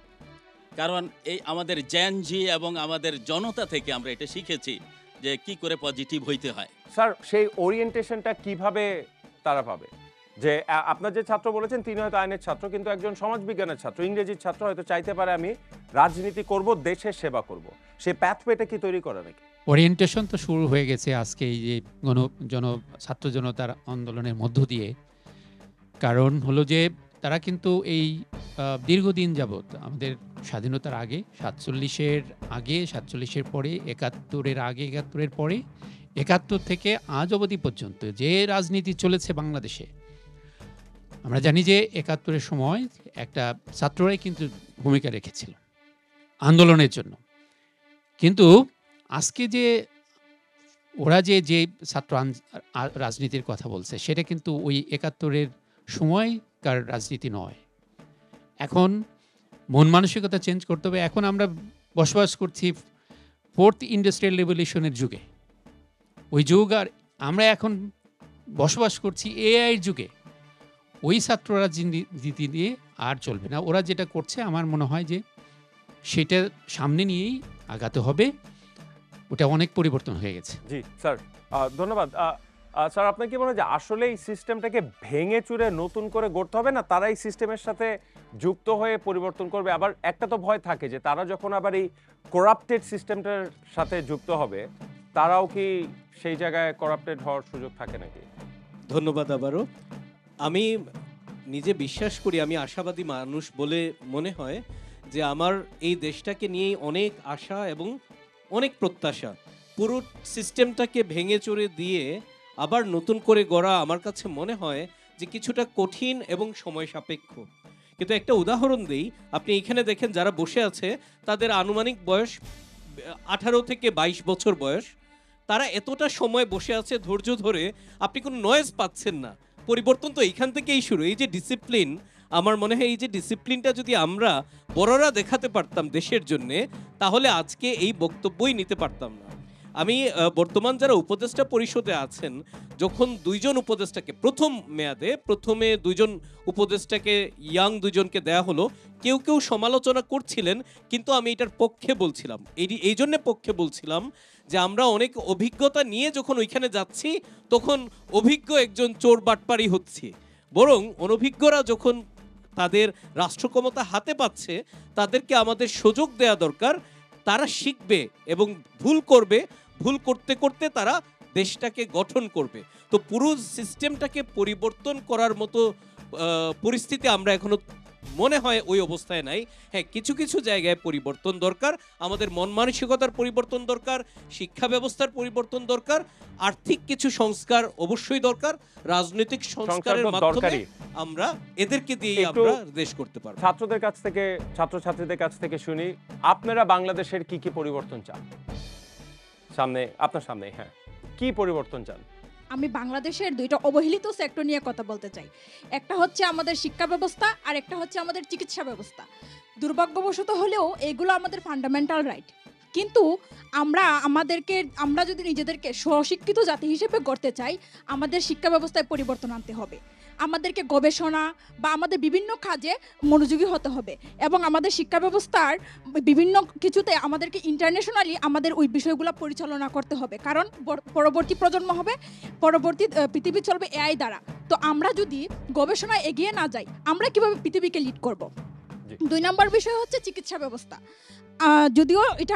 কারণ এই আমাদের জেনজি এবং আমাদের জনতা থেকে আমরা এটা শিখেছি যে কি করে পজিটিভ হইতে হয়। স্যার, সেই ওরিয়েন্টেশনটা কিভাবে তারা পাবে? যে আপনার যে ছাত্র বলেছেন তিনি হয়তো আইনের ছাত্র, কিন্তু একজন সমাজবিজ্ঞানের ছাত্র, ইংরেজির ছাত্র হয়তো চাইতে পারে আমি রাজনীতি করব, দেশের সেবা করব, সেই প্যাথওয়েটা কি তৈরি করা নাকি? ওরিয়েন্টেশন তো শুরু হয়ে গেছে আজকে এই যে ছাত্র জনতার আন্দোলনের মধ্য দিয়ে। কারণ হলো যে তারা কিন্তু এই দীর্ঘদিন যাবৎ আমাদের স্বাধীনতার আগে 47-এর আগে, 47-এর পরে, 71-এর আগে, 71-এর পরে, 71 থেকে আজ অবধি পর্যন্ত যে রাজনীতি চলেছে বাংলাদেশে, আমরা জানি যে ৭১-এর সময় একটা ছাত্ররাই কিন্তু ভূমিকা রেখেছিল আন্দোলনের জন্য, কিন্তু আজকে যে ওরা যে ছাত্র রাজনীতির কথা বলছে সেটা কিন্তু ওই ৭১-এর সময়কার রাজনীতি নয়। এখন মন মানসিকতা চেঞ্জ করতে হবে। এখন আমরা বসবাস করছি 4th ইন্ডাস্ট্রিয়াল রেভলিউশনের যুগে, ওই যুগ আর আমরা এখন বসবাস করছি এআইয়ের যুগে। ওই ছাত্র রাজনীতি দিয়ে আর চলবে না। ওরা যেটা করছে আমার মনে হয় যে সেটা সামনে নিয়েই আগাতে হবে, ওটা অনেক পরিবর্তন হয়ে গেছে। জি স্যার, ধন্যবাদ। স্যার, আপনার কি মনে হয় যে আসলে এই সিস্টেমটাকে ভেঙে চুরে নতুন করে গড়তে হবে, না তারা এই সিস্টেমের সাথে যুক্ত হয়ে পরিবর্তন করবে? আবার একটা তো ভয় থাকে যে তারা যখন আবার এই করাপ্টেড সিস্টেমটার সাথে যুক্ত হবে, তারাও কি সেই জায়গায় করাপ্টেড হওয়ার সুযোগ থাকে নাকি? ধন্যবাদ আবারও। আমি নিজে বিশ্বাস করি, আমি আশাবাদী মানুষ বলে মনে হয় যে আমার এই দেশটাকে নিয়েই অনেক আশা এবং অনেক প্রত্যাশা। পুরো সিস্টেমটাকে ভেঙে চড়ে দিয়ে আবার নতুন করে গড়া আমার কাছে মনে হয় যে কিছুটা কঠিন এবং সময় সাপেক্ষ। কিন্তু একটা উদাহরণ দিই, আপনি এখানে দেখেন যারা বসে আছে তাদের আনুমানিক বয়স 18 থেকে 22 বছর বয়স। তারা এতটা সময় বসে আছে ধৈর্য ধরে, আপনি কোনো নয়েজ পাচ্ছেন না। পরিবর্তন তো এইখান থেকেই শুরু। এই যে ডিসিপ্লিন, আমার মনে হয় এই যে ডিসিপ্লিনটা যদি আমরা বড়রা দেখাতে পারতাম দেশের জন্যে, তাহলে আজকে এই বক্তব্যই নিতে পারতাম না। আমি বর্তমান যারা উপদেষ্টা পরিষদে আছেন, যখন দুইজন উপদেষ্টাকে প্রথম মেয়াদে প্রথমে দুইজন উপদেষ্টাকে ইয়াং দুইজনকে দেয়া হলো, কেউ কেউ সমালোচনা করছিলেন, কিন্তু আমি এটার পক্ষে বলছিলাম। এই জন্যে পক্ষে বলছিলাম যে আমরা অনেক অভিজ্ঞতা নিয়ে যখন ওইখানে যাচ্ছি, তখন অভিজ্ঞ একজন চোর বাটপারি হচ্ছে। বরং অনভিজ্ঞরা যখন তাদের রাষ্ট্র ক্ষমতা হাতে পাচ্ছে, তাদেরকে আমাদের সুযোগ দেয়া দরকার। তারা শিখবে এবং ভুল করবে, ভুল করতে করতে তারা দেশটাকে গঠন করবে। তো পুরো সিস্টেমটাকে পরিবর্তন করার মতো পরিস্থিতি আমরা এখনো মনে হয় ওই অবস্থায় নাই। হ্যাঁ, কিছু কিছু জায়গায় পরিবর্তন দরকার, আমাদের মন মানসিকতার পরিবর্তন দরকার, শিক্ষা ব্যবস্থার পরিবর্তন দরকার, আর্থিক কিছু সংস্কার অবশ্যই দরকার, রাজনৈতিক সংস্কারের মাধ্যমে আমরা এদেরকে দিয়ে আমরা দেশ করতে পারব। ছাত্রদের কাছ থেকে, ছাত্রছাত্রীদের কাছ থেকে শুনি, আপনারা বাংলাদেশের কি কি পরিবর্তন চান? সামনে, আপনার সামনে, হ্যাঁ, কি পরিবর্তন চান? আমি বাংলাদেশের দুইটা অবহেলিত সেক্টর নিয়ে কথা বলতে চাই। একটা হচ্ছে আমাদের শিক্ষা ব্যবস্থা, আর একটা হচ্ছে আমাদের চিকিৎসা ব্যবস্থা। দুর্ভাগ্যবশত হলেও এগুলো আমাদের ফান্ডামেন্টাল রাইট, কিন্তু আমরা যদি নিজেদেরকে স্বশিক্ষিত জাতি হিসেবে গড়তে চাই, আমাদের শিক্ষা ব্যবস্থায় পরিবর্তন আনতে হবে। আমাদেরকে গবেষণা বা আমাদের বিভিন্ন কাজে মনোযোগী হতে হবে, এবং আমাদের শিক্ষা ব্যবস্থার বিভিন্ন কিছুতে আমাদেরকে ইন্টারন্যাশনালি আমাদের ওই বিষয়গুলো পরিচালনা করতে হবে। কারণ পরবর্তী প্রজন্ম হবে, পরবর্তী পৃথিবী চলবে এআই দ্বারা। তো আমরা যদি গবেষণায় এগিয়ে না যাই, আমরা কিভাবে পৃথিবীকে লিড করব? 2 নম্বর বিষয় হচ্ছে চিকিৎসা ব্যবস্থা। যদিও এটা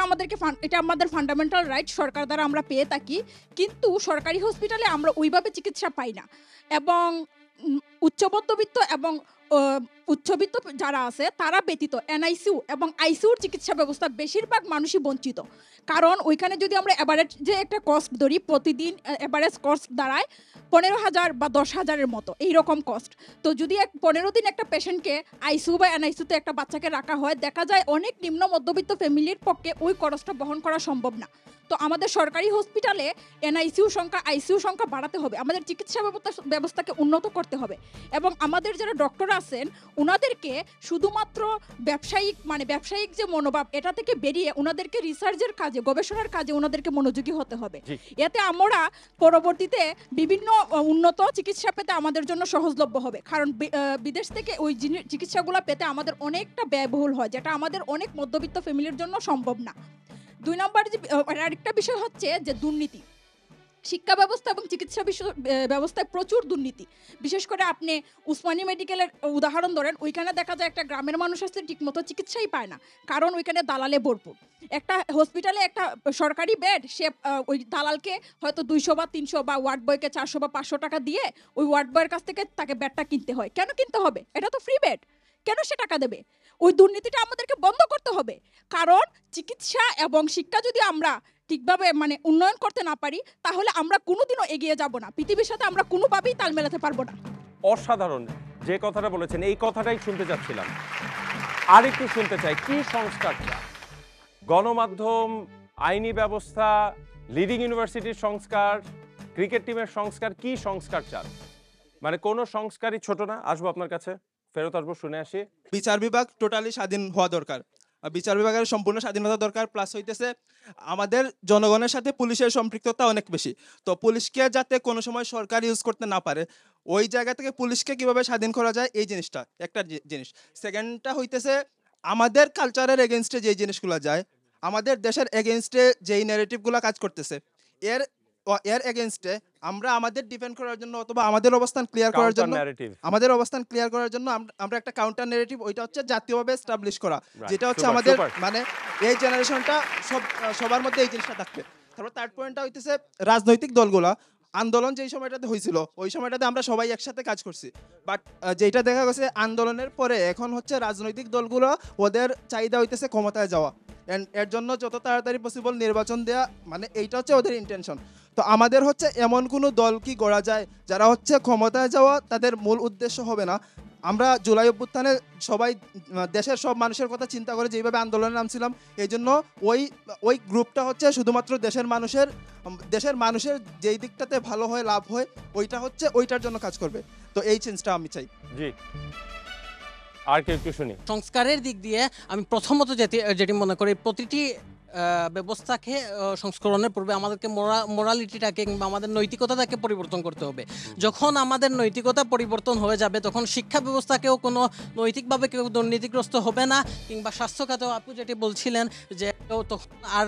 আমাদের ফান্ডামেন্টাল রাইট, সরকার দ্বারা আমরা পেয়ে থাকি, কিন্তু সরকারি হসপিটালে আমরা ওইভাবে চিকিৎসা পাই না। এবং উচ্চমধ্যবিত্ত এবং উচ্চবিত্ত যারা আছে তারা ব্যতীত এনআইসিউ এবং আইসিউর চিকিৎসা ব্যবস্থা বেশিরভাগ মানুষই বঞ্চিত। কারণ ওইখানে যদি আমরা এভারেজ যে একটা কস্ট ধরি, প্রতিদিন এভারেজ কস্ট দাঁড়ায় 15,000 বা 10,000-এর মতো এইরকম কস্ট। তো যদি 15 দিন একটা পেশেন্টকে আইসিউ বা এনআইসিউতে একটা বাচ্চাকে রাখা হয়, দেখা যায় অনেক নিম্ন মধ্যবিত্ত ফ্যামিলির পক্ষে ওই খরচটা বহন করা সম্ভব না। তো আমাদের সরকারি হসপিটালে এনআইসিউ সংখ্যা, আইসিউ সংখ্যা বাড়াতে হবে, আমাদের চিকিৎসা ব্যবস্থাকে উন্নত করতে হবে। এবং আমাদের যারা ডক্টর আছেন ওনাদেরকে শুধুমাত্র ব্যবসায়িক যে মনোভাব, এটা থেকে বেরিয়ে ওনাদেরকে রিসার্চের কাজে, গবেষণার কাজে ওনাদেরকে মনোযোগী হতে হবে। এতে আমরা পরবর্তীতে বিভিন্ন উন্নত চিকিৎসা পেতে আমাদের জন্য সহজলভ্য হবে। কারণ বিদেশ থেকে ওই চিকিৎসাগুলো পেতে আমাদের অনেকটা ব্যয়বহুল হয়, যেটা আমাদের অনেক মধ্যবিত্ত ফ্যামিলির জন্য সম্ভব না। 2 নম্বর আরেকটা বিষয় হচ্ছে যে দুর্নীতি। শিক্ষা ব্যবস্থা এবং চিকিৎসা ব্যবস্থায় প্রচুর দুর্নীতি। বিশেষ করে আপনি উসমানী মেডিকেলের উদাহরণ ধরেন, ওইখানে দেখা যায় একটা গ্রামের মানুষ আসলে ঠিকমতো চিকিৎসাই পায় না, কারণ ওইখানে দালালে ভরপুর। একটা হসপিটালে একটা সরকারি বেড, সে ওই দালালকে হয়তো 200 বা 300 বা ওয়ার্ড বয়কে 400 বা 500 টাকা দিয়ে ওই ওয়ার্ড বয়ের কাছ থেকে তাকে বেডটা কিনতে হয়। কেন কিনতে হবে? এটা তো ফ্রি বেড, কেন সে টাকা দেবে? ওই দুর্নীতিটা আমাদেরকে বন্ধ করতে হবে। কারণ চিকিৎসা এবং শিক্ষা যদি আমরা ঠিকভাবে উন্নয়ন করতে না পারি, তাহলে আমরা কোনোদিনও এগিয়ে যাব না, পৃথিবীর সাথে আমরা কোনোভাবেই তাল মেলাতে পারবো না। অসাধারণ যে কথাটা বলেছেন এই কথাটাই শুনতে চাচ্ছিলাম। আর একটু শুনতে চাই, কি সংস্কার চান? গণমাধ্যম, আইনি ব্যবস্থা, লিডিং ইউনিভার্সিটির সংস্কার, ক্রিকেট টিমের সংস্কার, কি সংস্কার চান? মানে কোনো সংস্কারই ছোট না। আসবো আপনার কাছে, ফেরত আসবো, শুনে আসি। বিচার বিভাগ টোটালি স্বাধীন হওয়া দরকার, বিচার বিভাগের সম্পূর্ণ স্বাধীনতা দরকার। প্লাস হইতেছে আমাদের জনগণের সাথে পুলিশের সম্পৃক্ততা অনেক বেশি, তো পুলিশকে যাতে কোনো সময় সরকার ইউজ করতে না পারে, ওই জায়গা থেকে পুলিশকে কিভাবে স্বাধীন করা যায় এই জিনিসটা একটা জিনিস। সেকেন্ডটা হইতেছে আমাদের কালচারের এগেনস্টে যেই জিনিসগুলো যায়, আমাদের দেশের এগেনস্টে যেই ন্যারেটিভগুলো কাজ করতেছে, এর এগেনস্টে আমরা আমাদের ডিফেন্ড করার জন্য অথবা আমাদের অবস্থান ক্লিয়ার করার জন্য আমরা একটা কাউন্টার ন্যারেটিভ, ওইটা হচ্ছে জাতীয়ভাবে এস্টাবলিশ করা, যেটা হচ্ছে আমাদের মানে এই জেনারেশনটা সবার মধ্যে এই জিনিসটা থাকবে। তারপর থার্ড পয়েন্টটা হইতেছে রাজনৈতিক দলগুলা আন্দোলন যেই সময়টাতে হয়েছিল ওই সময়টাতে আমরা সবাই একসাথে কাজ করছি, বাট যেটা দেখা গেছে আন্দোলনের পরে এখন হচ্ছে রাজনৈতিক দলগুলো ওদের চাহিদা হইতেছে ক্ষমতায় যাওয়া, এর জন্য যত তাড়াতাড়ি পসিবল নির্বাচন দেওয়া, মানে এইটা হচ্ছে ওদের ইন্টেনশন। তো আমাদের হচ্ছে এমন কোনো দল কি গড়া যায় যারা হচ্ছে ক্ষমতায় যাওয়া তাদের মূল উদ্দেশ্য হবে না। আমরা জুলাই অভ্যুত্থানে সবাই দেশের সব মানুষের কথা চিন্তা করে যেভাবে আন্দোলনে নামছিলাম, এই জন্য ওই গ্রুপটা হচ্ছে শুধুমাত্র দেশের মানুষের যেই দিকটাতে ভালো হয়, লাভ হয়, ওইটা হচ্ছে ওইটার জন্য কাজ করবে। তো এই চেঞ্জটা আমি চাই। জি, আর কি একটু শুনি। সংস্কারের দিক দিয়ে আমি প্রথমত যেটি মনে করি, প্রতিটি ব্যবস্থাকে সংস্করণের পূর্বে আমাদেরকে মোরালিটিটাকে কিংবা আমাদের নৈতিকতাটাকে পরিবর্তন করতে হবে। যখন আমাদের নৈতিকতা পরিবর্তন হয়ে যাবে তখন শিক্ষা ব্যবস্থাকেও কোনো নৈতিকভাবে কেউ দুর্নীতিগ্রস্ত হবে না, কিংবা স্বাস্থ্য খাতেও আপনি যেটি বলছিলেন যে তখন আর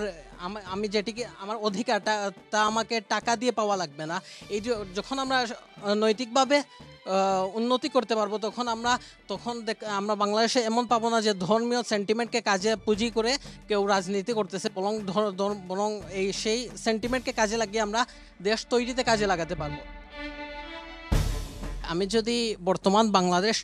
আমি যেটিকে আমার অধিকারটা তা আমাকে টাকা দিয়ে পাওয়া লাগবে না। এই যখন আমরা নৈতিকভাবে উন্নতি করতে পারবো তখন আমরা বাংলাদেশে এমন পাবো না যে ধর্মীয় সেন্টিমেন্টকে কাজে পুঁজি করে কেউ রাজনীতি করতেছে, বরং সেই সেন্টিমেন্টকে কাজে লাগিয়ে আমরা দেশ তৈরিতে কাজে লাগাতে পারবো। আমি যদি বর্তমান বাংলাদেশ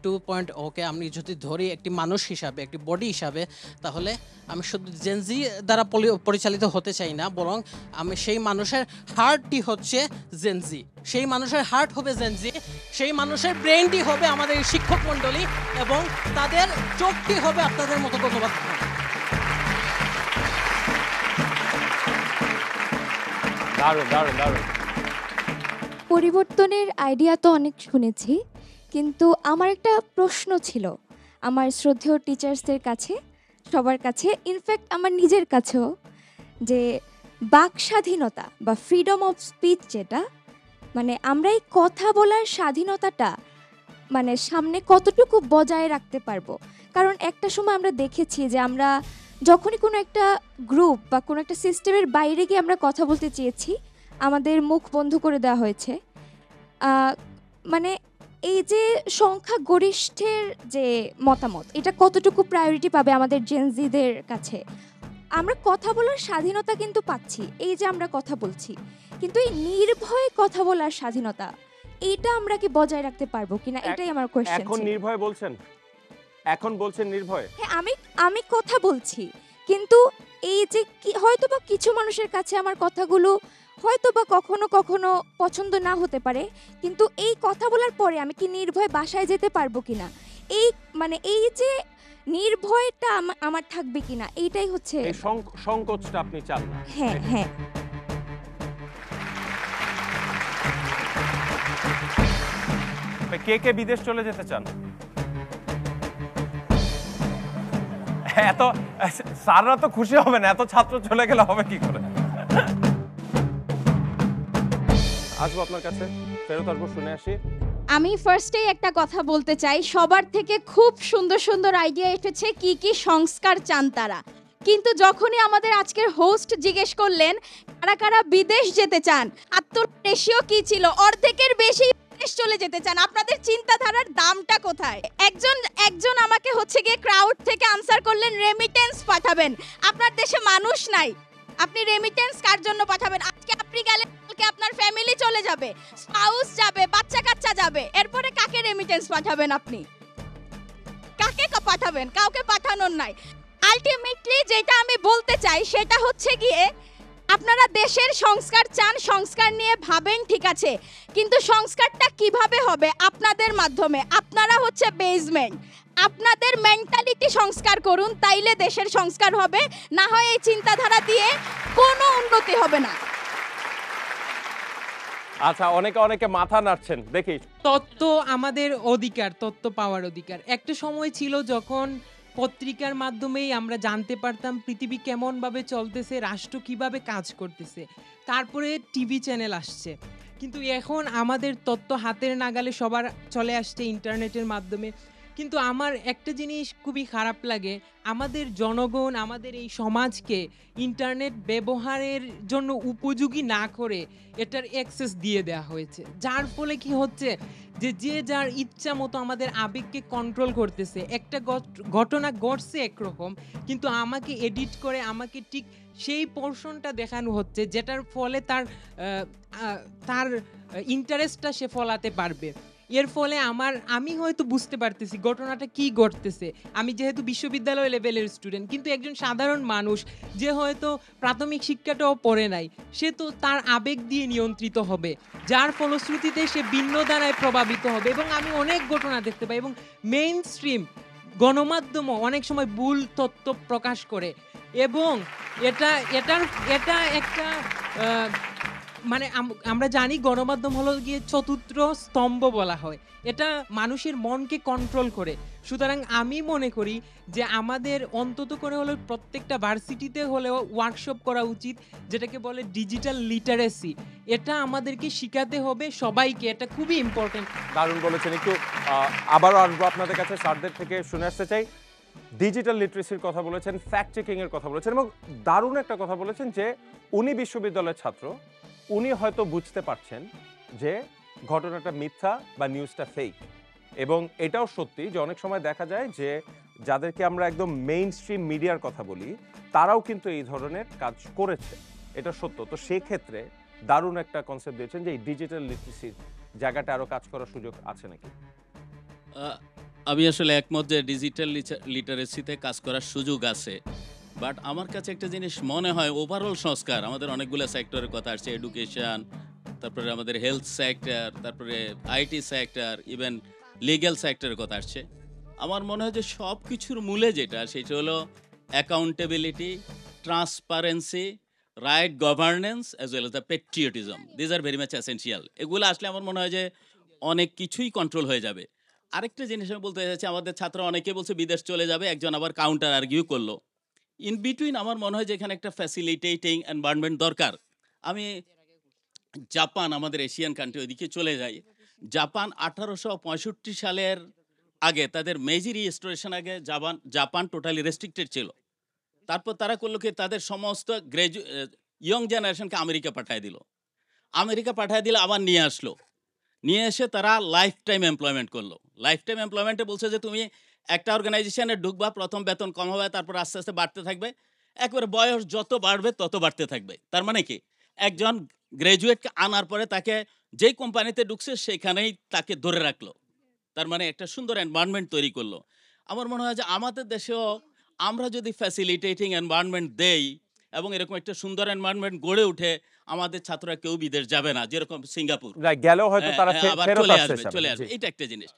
2.0কে আমি যদি ধরি একটি মানুষ হিসাবে, একটি বডি হিসাবে, তাহলে আমি শুধু জেনজি দ্বারা পরিচালিত হতে চাই না, বরং আমি সেই মানুষের হার্টটি হচ্ছে জেনজি, সেই মানুষের হার্ট হবে জেনজি, সেই মানুষের ব্রেনটি হবে আমাদের শিক্ষক মণ্ডলী, এবং তাদের চোখটি হবে আপনাদের মতো ধন্যবাদ। দারুণ দারুণ দারুণ। পরিবর্তনের আইডিয়া তো অনেক শুনেছি, কিন্তু আমার একটা প্রশ্ন ছিল আমার শ্রদ্ধেয় টিচার্সদের কাছে, সবার কাছে, ইনফ্যাক্ট আমার নিজের কাছেও, যে বাক স্বাধীনতা বা ফ্রিডম অফ স্পিচ, যেটা মানে আমরা এই কথা বলার স্বাধীনতাটা মানে সামনে কতটুকু বজায় রাখতে পারবো। কারণ একটা সময় আমরা দেখেছি যে আমরা যখনই কোনো একটা গ্রুপ বা কোনো একটা সিস্টেমের বাইরে গিয়ে আমরা কথা বলতে চেয়েছি, আমাদের মুখ বন্ধ করে দেওয়া হয়েছে। মানে এই যে সংখ্যাগরিষ্ঠের যে মতামত, এটা কতটুকু প্রায়োরিটি পাবে আমাদের জেনজিদের কাছে? আমরা কথা বলার স্বাধীনতা কিন্তু পাচ্ছি, এই যে আমরা কথা বলছি, কিন্তু এই নির্ভয়ে কথা বলার স্বাধীনতা, এইটা আমরা কি বজায় রাখতে পারবো কিনা, এটাই আমার কোশ্চেন। এখন নির্ভয় বলছেন, এখন বলছেন নির্ভয়। হ্যাঁ, আমি কথা বলছি, কিন্তু এই যে হয়তো বা কিছু মানুষের কাছে আমার কথাগুলো হয়তো বা কখনো কখনো পছন্দ না হতে পারে, কিন্তু এই কথা বলার পরে আমি কি নির্ভয় বাসায় যেতে পারবো কিনা, এই মানে এই যে নির্ভয়টা আমার থাকবে কিনা, এইটাই হচ্ছে এই সংকোচটা আপনি চান না। হ্যাঁ হ্যাঁ। কে বিদেশ চলে যেতে চান? এত স্যাররা তো খুশি হবে না, এত ছাত্র চলে গেলে হবে কি করে? আসবো আপনার কাছে, ফেরত আসবো, শুনে আসি। আমি ফার্স্টেই একটা কথা বলতে চাই, সবার থেকে খুব সুন্দর সুন্দর আইডিয়া এসেছে কি কি সংস্কার চান তারা, কিন্তু যখনই আমাদের আজকের হোস্ট জিজ্ঞেস করলেন কারা কারা বিদেশ যেতে চান, রেশিও কি ছিল, অর্ধেকের বেশি বিদেশ চলে যেতে চান। আপনাদের চিন্তাধারার দামটা কোথায়? একজন আমাকে হচ্ছে গিয়ে ক্রাউড থেকে আনসার করলেন রেমিটেন্স পাঠাবেন। আপনার দেশে মানুষ নাই, আপনি রেমিটেন্স কার জন্য পাঠাবেন? আজকে আপনি গেলে আপনার ফ্যামিলি চলে যাবে, স্পাউস যাবে, বাচ্চা কাচ্চা যাবে, এরপরে কাকে রেমিটেন্স পাঠাবেন? আপনি কাকে পাঠাবেন? কাউকে পাঠানোর নাই। আলটিমেটলি যেটা আমি বলতে চাই সেটা হচ্ছে গিয়ে আপনারা দেশের সংস্কার চান, সংস্কার নিয়ে ভাবেন, ঠিক আছে, কিন্তু সংস্কারটা কিভাবে হবে? আপনাদের মাধ্যমে। আপনারা হচ্ছে বেসমেন্ট। আপনাদের মেন্টালিটি সংস্কার করুন, তাইলে দেশের সংস্কার হবে, না হয় এই চিন্তাধারা দিয়ে কোনো উন্নতি হবে না। আচ্ছা, অনেকে মাথা নাড়ছেন, দেখি। তত্ত্ব আমাদের অধিকার, তত্ত্ব পাওয়ার অধিকার। একটা সময় ছিল যখন পত্রিকার মাধ্যমেই আমরা জানতে পারতাম পৃথিবী কেমনভাবে চলতেছে, রাষ্ট্র কিভাবে কাজ করতেছে, তারপরে টিভি চ্যানেল আসছে। কিন্তু এখন আমাদের তথ্য হাতের নাগালে সবার চলে আসছে ইন্টারনেটের মাধ্যমে। কিন্তু আমার একটা জিনিস খুবই খারাপ লাগে, আমাদের জনগণ, আমাদের এই সমাজকে ইন্টারনেট ব্যবহারের জন্য উপযোগী না করে এটার অ্যাক্সেস দিয়ে দেওয়া হয়েছে, যার ফলে কি হচ্ছে যে যার ইচ্ছা মতো আমাদের আবেগকে কন্ট্রোল করতেছে। একটা ঘটনা ঘটছে একরকম, কিন্তু আমাকে এডিট করে আমাকে ঠিক সেই পোর্শনটা দেখানো হচ্ছে যেটার ফলে তার ইন্টারেস্টটা সে ফলাতে পারবে। এর ফলে আমি হয়তো বুঝতে পারতেছি ঘটনাটা কি ঘটতেছে, আমি যেহেতু বিশ্ববিদ্যালয় লেভেলের স্টুডেন্ট, কিন্তু একজন সাধারণ মানুষ যে হয়তো প্রাথমিক শিক্ষাটাও পড়ে নাই, সে তো তার আবেগ দিয়ে নিয়ন্ত্রিত হবে, যার ফলশ্রুতিতে সে ভিন্ন ধারায় প্রভাবিত হবে। এবং আমি অনেক ঘটনা দেখতে পাই, এবং মেইন স্ট্রিম গণমাধ্যমও অনেক সময় ভুল তথ্য প্রকাশ করে, এবং এটা একটা মানে আমরা জানি গণমাধ্যম হলো গিয়ে চতুর্থ স্তম্ভ বলা হয়, এটা মানুষের মনকে কন্ট্রোল করে। সুতরাং আমি মনে করি যে আমাদের অন্তত করে হলেও প্রত্যেকটা ভার্সিটিতে হলেও ওয়ার্কশপ করা উচিত, যেটাকে বলে ডিজিটাল লিটারেসি। এটা আমাদেরকে শিখাতে হবে সবাইকে, এটা খুবই ইম্পর্টেন্ট। দারুণ বলেছেন। একটু আবারও আসবো আপনাদের কাছে, স্যারদের থেকে শুনে আসতে চাই। ডিজিটাল লিটারেসির কথা বলেছেন, ফ্যাক্ট চেকিং এর কথা বলেছেন, এবং দারুণ একটা কথা বলেছেন যে উনি বিশ্ববিদ্যালয়ের ছাত্র, উনি হয়তো বুঝতে পারছেন যে ঘটনাটা মিথ্যা বা নিউজটা ফেক। এবং এটাও সত্যি যে অনেক সময় দেখা যায় যে যাদেরকে আমরা একদম মেইন স্ট্রিম মিডিয়ার কথা বলি, তারাও কিন্তু এই ধরনের কাজ করেছে, এটা সত্য। তো সেই ক্ষেত্রে দারুণ একটা কনসেপ্ট দিয়েছেন যে এই ডিজিটাল লিটারেসির জায়গাটা আরও কাজ করার সুযোগ আছে নাকি? আমি আসলে একমত যে ডিজিটাল লিটারেসিতে কাজ করার সুযোগ আছে, বাট আমার কাছে একটা জিনিস মনে হয়, ওভারঅল সংস্কার আমাদের অনেকগুলো সেক্টরের কথা আসছে, এডুকেশন, তারপরে আমাদের হেলথ সেক্টর, তারপরে আইটি সেক্টর, ইভেন লিগ্যাল সেক্টরের কথা আসছে। আমার মনে হয় যে সব কিছুর মূলে যেটা, সেটা হলো accountability, transparency, right governance as well as the patriotism. These are very much essential. এগুলো আসলে আমার মনে হয় যে অনেক কিছুই কন্ট্রোল হয়ে যাবে। আরেকটা জিনিস আমি বলতে চাইছি, আমাদের ছাত্র অনেকে বলছে বিদেশ চলে যাবে, একজন আবার কাউন্টার আর্গিউ করলো। ইন বিটুইন আমার মনে হয় যে এখানে একটা ফ্যাসিলিটেটিং এনভায়রনমেন্ট দরকার। আমি জাপান, আমাদের এশিয়ান কান্ট্রি, ওইদিকে চলে যাই। জাপান 1865 সালের আগে, তাদের মেজি রিস্টোরেশন আগে জাপান টোটালি রেস্ট্রিক্টেড ছিল। তারপর তারা করলো কি, তাদের সমস্ত ইয়ং জেনারেশনকে আমেরিকা পাঠিয়ে দিল। আমেরিকা পাঠিয়ে দিলে আবার নিয়ে আসলো, নিয়ে এসে তারা লাইফ টাইম এমপ্লয়মেন্ট করলো। লাইফ টাইম এমপ্লয়মেন্টে বলছে যে তুমি একটা অর্গানাইজেশনে ঢুকবা, প্রথম বেতন কম হবে, তারপর আস্তে আস্তে বাড়তে থাকবে, একবারে বয়স যত বাড়বে তত বাড়তে থাকবে। তার মানে কি, একজন গ্র্যাজুয়েটকে আনার পরে তাকে যেই কোম্পানিতে ঢুকছে সেখানেই তাকে ধরে রাখলো। তার মানে একটা সুন্দর এনভায়রনমেন্ট তৈরি করলো। আমার মনে হয় যে আমাদের দেশেও আমরা যদি ফ্যাসিলিটেটিং এনভায়রনমেন্ট দেই এবং এরকম একটা সুন্দর এনভায়রনমেন্ট গড়ে উঠে, আমাদের ছাত্ররা কেউ বিদেশ যাবে না, যেরকম সিঙ্গাপুর গেলেও হয়তো তারা চলে আসবে। এটা একটা জিনিস।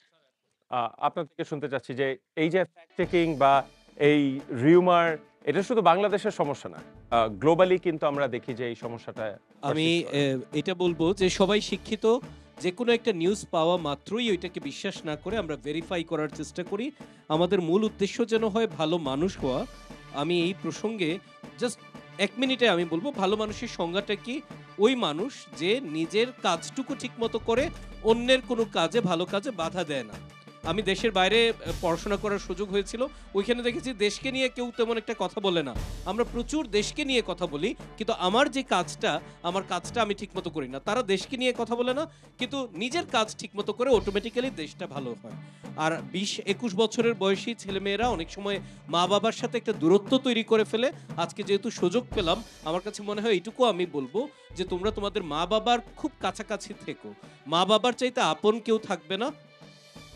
আপনার থেকে শুনতে চাচ্ছি যে এই যে ফ্যাক্ট চেকিং বা এই রিউমার, এটা শুধু বাংলাদেশের সমস্যা না, গ্লোবালি কিন্তু আমরা দেখি যে এই সমস্যাটা। আমি এটা বলবো যে সবাই শিক্ষিত, যে কোনো একটা নিউজ পাওয়া মাত্রই ওইটাকে বিশ্বাস না করে আমরা ভেরিফাই করার চেষ্টা করি। আমাদের মূল উদ্দেশ্য যেন হয় ভালো মানুষ হওয়া। আমি এই প্রসঙ্গে জাস্ট 1 মিনিটে আমি বলবো, ভালো মানুষের সংজ্ঞাটা কি? ওই মানুষ যে নিজের কাজটুকু ঠিকমতো করে, অন্যের কোনো কাজে, ভালো কাজে বাধা দেয় না। আমি দেশের বাইরে পড়াশোনা করার সুযোগ হয়েছিল, ওইখানে দেখেছি দেশকে নিয়ে কেউ তেমন একটা কথা বলে না। আমরা প্রচুর দেশকে নিয়ে কথা বলি, কিন্তু আমার যে কাজটা, আমার কাজটা আমি ঠিকমতো করি না। তারা দেশকে নিয়ে কথা বলে না, কিন্তু নিজের কাজ ঠিকমতো করে অটোমেটিক্যালি দেশটা ভালো হয়। আর 20-21 বছরের বয়সী ছেলেমেয়েরা অনেক সময় মা বাবার সাথে একটা দূরত্ব তৈরি করে ফেলে। আজকে যেহেতু সুযোগ পেলাম, আমার কাছে মনে হয় এইটুকু আমি বলবো যে তোমরা তোমাদের মা বাবার খুব কাছাকাছি থেকো। মা বাবার চাইতে আপন কেউ থাকবে না,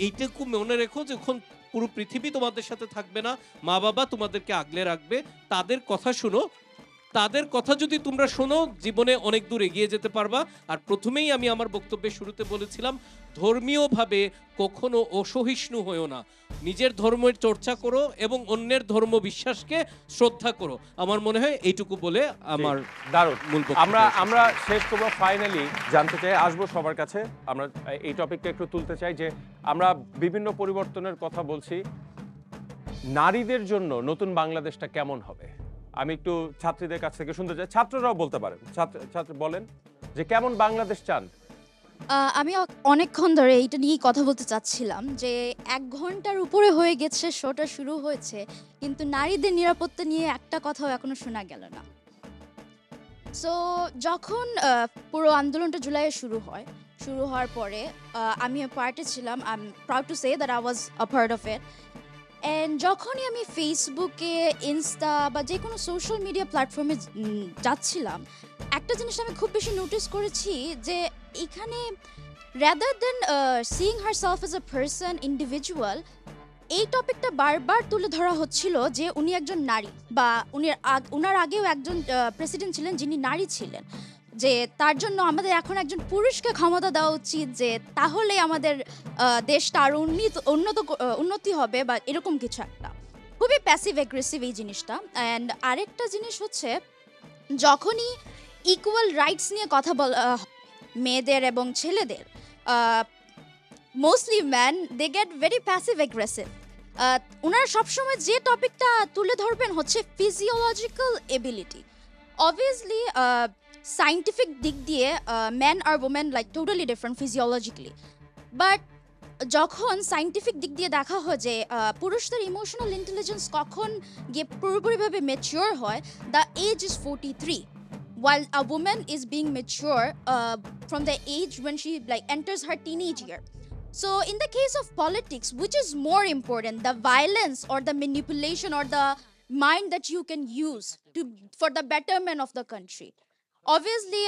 এইটুকু মনে রেখো। যখন পুরো পৃথিবী তোমাদের সাথে থাকবে না, মা বাবা তোমাদেরকে আগলে রাখবে, তাদের কথা শুনো, তাদের কথা যদি তোমরা শোনো জীবনে অনেক দূর এগিয়ে যেতে পারবা। আর প্রথমেই আমি আমার বক্তব্যের শুরুতে বলেছিলাম, ধর্মীয়ভাবে কখনো অসহিষ্ণু হয়েও না, নিজের ধর্মের চর্চা করো এবং অন্যের ধর্ম বিশ্বাসকে শ্রদ্ধা করো। আমার মনে হয় এইটুকু বলে আমার দারুণ মূল আমরা শেষ করবো। ফাইনালি জানতে চাই, আসবো সবার কাছে, আমরা এই টপিকটা একটু তুলতে চাই যে আমরা বিভিন্ন পরিবর্তনের কথা বলছি, নারীদের জন্য নতুন বাংলাদেশটা কেমন হবে? আমি একটু ছাত্রীদের কাছ থেকে শুনতে চাই, ছাত্ররাও বলতে পারেন। ছাত্র বলেন যে কেমন বাংলাদেশ চান? আমি অনেকক্ষণ ধরে এইটা নিয়েই কথা বলতে চাচ্ছিলাম যে 1 ঘন্টার উপরে হয়ে গেছে শোটা শুরু হয়েছে, কিন্তু নারীদের নিরাপত্তা নিয়ে একটা কথাও এখনো শোনা গেল না। সো যখন পুরো আন্দোলনটা জুলাইয়ে শুরু হওয়ার পরে আমি পার্টে ছিলাম। I am proud to say that I was a part of it. And যখনই আমি ফেসবুকে, ইনস্টা বা যে কোনো সোশ্যাল মিডিয়া প্ল্যাটফর্মে যাচ্ছিলাম, একটা জিনিস আমি খুব বেশি নোটিস করেছি যে এখানে rather than seeing herself as a person, individual, এই টপিকটা বারবার তুলে ধরা হচ্ছিল যে উনি একজন নারী, বা উনার আগেও একজন প্রেসিডেন্ট ছিলেন যিনি নারী ছিলেন, যে তার জন্য আমাদের এখন একজন পুরুষকে ক্ষমতা দেওয়া উচিত, যে তাহলে আমাদের দেশটা আরও উন্নতি হবে, বা এরকম কিছু একটা। খুবই প্যাসিভ অ্যাগ্রেসিভ এই জিনিসটা। অ্যান্ড আরেকটা জিনিস হচ্ছে, যখনই ইকুয়াল রাইটস নিয়ে কথা বলা মেয়েদের এবং ছেলেদের, mostly man they get very passive aggressive. ওনারা সবসময় যে টপিকটা তুলে ধরবেন হচ্ছে ফিজিওলজিক্যাল এবিলিটি। অবভিয়াসলি সাইন্টিফিক দিক দিয়ে ম্যান আর women like totally different physiologically, but যখন সাইন্টিফিক দিক দিয়ে দেখা হয় যে পুরুষদের ইমোশনাল ইন্টেলিজেন্স কখন গিয়ে পুরোপুরিভাবে ম্যাচিওর হয়, the age is 43, while a woman is being mature from the age when she like enters her teenage year. So in the case of politics, which is more important, the violence or the manipulation or the mind that you can use for the betterment of the country? Obviously,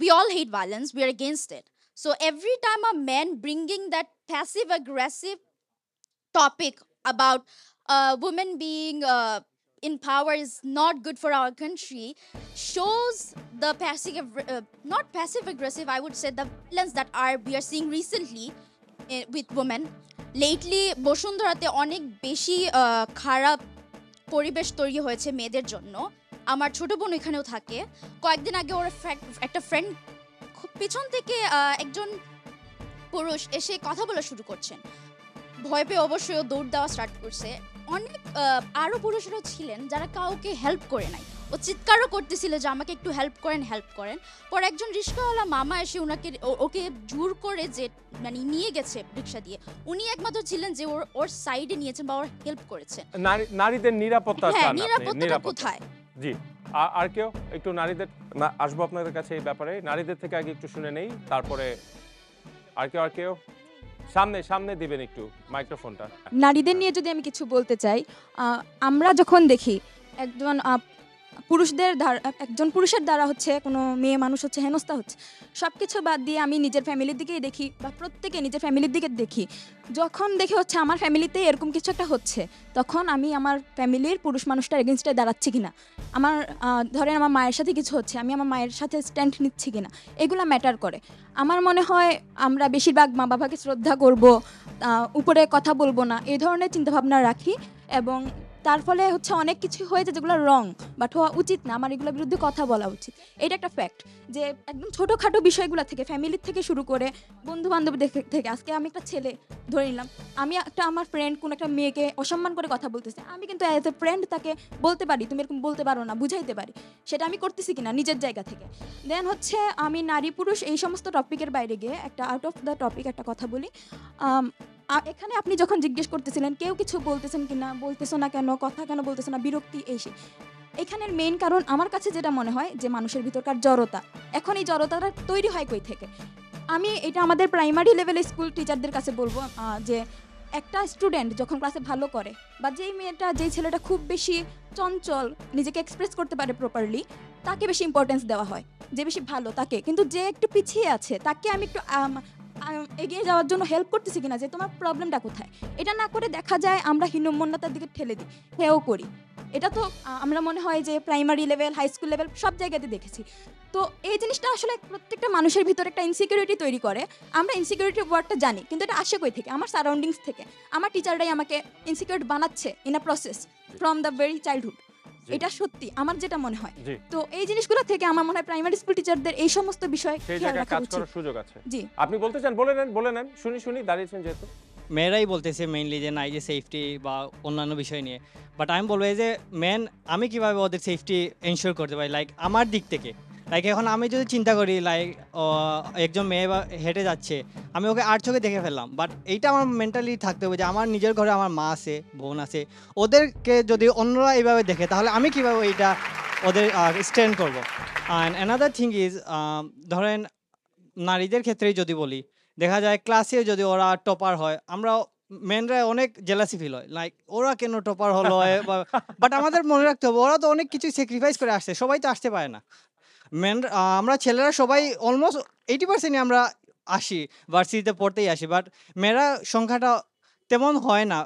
we all hate violence, we are against it. So every time a man bringing that passive aggressive topic about women being in power is not good for our country, shows the not passive aggressive, I would say the violence that we are seeing recently with women. Lately বসুন্ধরাতে অনেক বেশি খারাপ পরিবেশ তৈরি হয়েছে মেয়েদের জন্য। আমার ছোট বোন এখানেও থাকে। কয়েকদিন আগে ওর একটা ফ্রেন্ড খুব পিছন থেকে একজন পুরুষ এসে কথা বলা শুরু করছেন, ভয় পেয়ে অবশ্যই ও দৌড় দেওয়া স্টার্ট করছে। অনেক আরও পুরুষরাও ছিলেন যারা কাউকে হেল্প করে নাই। ও চিৎকারও করতেছিল যে আমাকে একটু হেল্প করেন। পর একজন রিক্সাওয়ালা মামা এসে ওকে জোর করে যে মানে নিয়ে গেছে রিক্সা দিয়ে। উনি একমাত্র ছিলেন যে ওর সাইডে নিয়েছেন বা ওর হেল্প করেছেন। নারীদের নিরাপত্তা চান আপনি? নিরাপত্তা কোথায়? জি, আর কেউ একটু নারীদের আসবো আপনাদের কাছে এই ব্যাপারে। নারীদের থেকে আগে একটু শুনে নেই, তারপরে আর কেউ সামনে দিবেন একটু মাইক্রোফোনটা। নারীদের নিয়ে যদি আমি কিছু বলতে চাই, আমরা যখন দেখি একজন পুরুষের দ্বারা হচ্ছে কোনো মেয়ে মানুষ হচ্ছে হেনস্থা হচ্ছে, সব কিছু বাদ দিয়ে আমি নিজের ফ্যামিলির দিকেই দেখি, বা প্রত্যেকে নিজের ফ্যামিলির দিকে দেখি। যখন দেখি হচ্ছে আমার ফ্যামিলিতে এরকম কিছু একটা হচ্ছে, তখন আমি আমার ফ্যামিলির পুরুষ মানুষটার এগেনস্টে দাঁড়াচ্ছি কিনা, আমার ধরেন আমার মায়ের সাথে কিছু হচ্ছে, আমি আমার মায়ের সাথে স্ট্যান্ড নিচ্ছি কিনা, এগুলো ম্যাটার করে। আমার মনে হয় আমরা বেশিরভাগ মা বাবাকে শ্রদ্ধা করব, উপরে কথা বলবো না, এই ধরনের চিন্তাভাবনা রাখি। এবং তার ফলে হচ্ছে অনেক কিছু হয়েছে যেগুলো রং, বাট হওয়া উচিত না। আমার এগুলোর বিরুদ্ধে কথা বলা উচিত। এটা একটা ফ্যাক্ট যে একদম ছোটোখাটো বিষয়গুলো থেকে, ফ্যামিলির থেকে শুরু করে বন্ধু বান্ধব থেকে, আজকে আমি একটা ছেলে ধরে নিলাম, আমি আমার ফ্রেন্ড কোনো একটা মেয়েকে অসম্মান করে কথা বলতেছে, আমি কিন্তু অ্যাজ এ ফ্রেন্ড তাকে বলতে পারি তুমি এরকম বলতে পারো না, বুঝাইতে পারি। সেটা আমি করতেছি কিনা নিজের জায়গা থেকে। দেন হচ্ছে আমি নারী পুরুষ এই সমস্ত টপিকের বাইরে গিয়ে একটা আউট অফ দ্য টপিক একটা কথা বলি। এখানে আপনি যখন জিজ্ঞেস করতেছিলেন কেউ কিছু বলতেছেন কিনা, বলতেছো না কেন, কথা কেন বলতেছো না, বিরক্তি, এখানের মেইন কারণ আমার কাছে যেটা মনে হয় যে মানুষের ভিতরকার জড়তা। এখন এই জড়তাটা তৈরি হয় কই থেকে? আমি এটা আমাদের প্রাইমারি লেভেলে স্কুল টিচারদের কাছে বলবো যে একটা স্টুডেন্ট যখন ক্লাসে ভালো করে, বা যেই ছেলেটা খুব বেশি চঞ্চল, নিজেকে এক্সপ্রেস করতে পারে প্রপারলি, তাকে বেশি ইম্পর্টেন্স দেওয়া হয়, যে বেশি ভালো তাকে। কিন্তু যে একটু পিছিয়ে আছে তাকে আমি একটু এগিয়ে যাওয়ার জন্য হেল্প করতেছি কিনা, যে তোমার প্রবলেমটা কোথায়, এটা না করে দেখা যায় আমরা হীনমন্যতার দিকে ঠেলে দিই, হেও করি। এটা তো আমরা মনে হয় যে primary level, high school level সব জায়গাতে দেখেছি। তো এই জিনিসটা আসলে প্রত্যেকটা মানুষের ভিতরে একটা ইনসিকিউরিটি তৈরি করে। আমরা ইনসিকিউরিটি ওয়ার্ডটা জানি, কিন্তু এটা আসে কই থেকে? আমার সারাউন্ডিংস থেকে। আমার টিচাররাই আমাকে ইনসিকিউর বানাচ্ছে in a process from the very childhood. এটা সত্যি আমার যেটা মনে হয়। তো এই জিনিসগুলো থেকে আমার মনে হয় প্রাইমারি স্কুল টিচারদের এই সমস্ত বিষয় সেই খেয়াল জায়গায় রাখা কাজ উচিত। করার সুযোগ আছে। জি, আপনি বলতে চান, বলে নেন, শুনি দাঁড়িয়েছেন যেহেতু। মেয়েরাই বলতেছে মেইনলি যে নাই যে সেফটি বা অন্যান্য বিষয় নিয়ে, বাট আমি বলবো এই যে আমি কিভাবে ওদের সেফটি এনশিওর করতে পারি, লাইক আমার দিক থেকে। লাইক এখন আমি যদি চিন্তা করি, লাইক একজন মেয়ে বা হেঁটে যাচ্ছে, আমি ওকে আর চোখে দেখে ফেললাম, বাট এইটা আমার মেন্টালি থাকতে হবে যে আমার নিজের ঘরে আমার মা আছে, বোন আছে, ওদেরকে যদি অন্যরা এইভাবে দেখে তাহলে আমি কীভাবে এইটা ওদের স্ট্যান্ড করবো। অ্যান্ড অ্যানাদার থিং ইজ, ধরেন নারীদের ক্ষেত্রেই যদি বলি, দেখা যায় ক্লাসে যদি ওরা টপার হয়, আমরা মেনরা অনেক জেলাসি ফিল হয়, লাইক ওরা কেন টপার হলো, বাট আমাদের মনে রাখতে হবে ওরা তো অনেক কিছু স্যাক্রিফাইস করে আসছে, সবাই তো আসতে পারে না। আমরা ছেলেরা সবাই অলমোস্ট 80% আমরা আসি, ভার্সিটিতে পড়তেই আসি, বাট মেয়েরা সংখ্যাটা তেমন হয় না।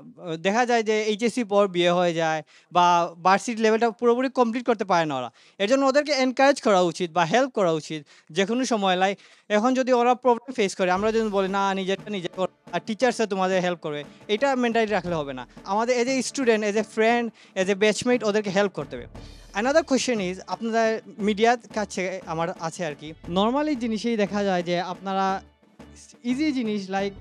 দেখা যায় যে এইচএসসি পর বিয়ে হয়ে যায় বা ভার্সিটি লেভেলটা পুরোপুরি কমপ্লিট করতে পারে না ওরা। এর জন্য ওদেরকে এনকারেজ করা উচিত বা হেল্প করা উচিত যে কোনো সময়। লাইক এখন যদি ওরা প্রবলেম ফেস করে, আমরা যদি বলি না নিজেরটা নিজে করো আর টিচার্সরা তোমাদের হেল্প করবে, এটা মেন্টালিটি রাখলে হবে না। আমাদের as a student, as a friend, as a batchmate ওদেরকে হেল্প করতে হবে। অ্যানাদার কোয়েশ্চেন ইজ, আপনাদের মিডিয়ার কাছে আমার আছে আর কি, নর্মালি জিনিসেই দেখা যায় যে আপনারা ইজি জিনিস, লাইক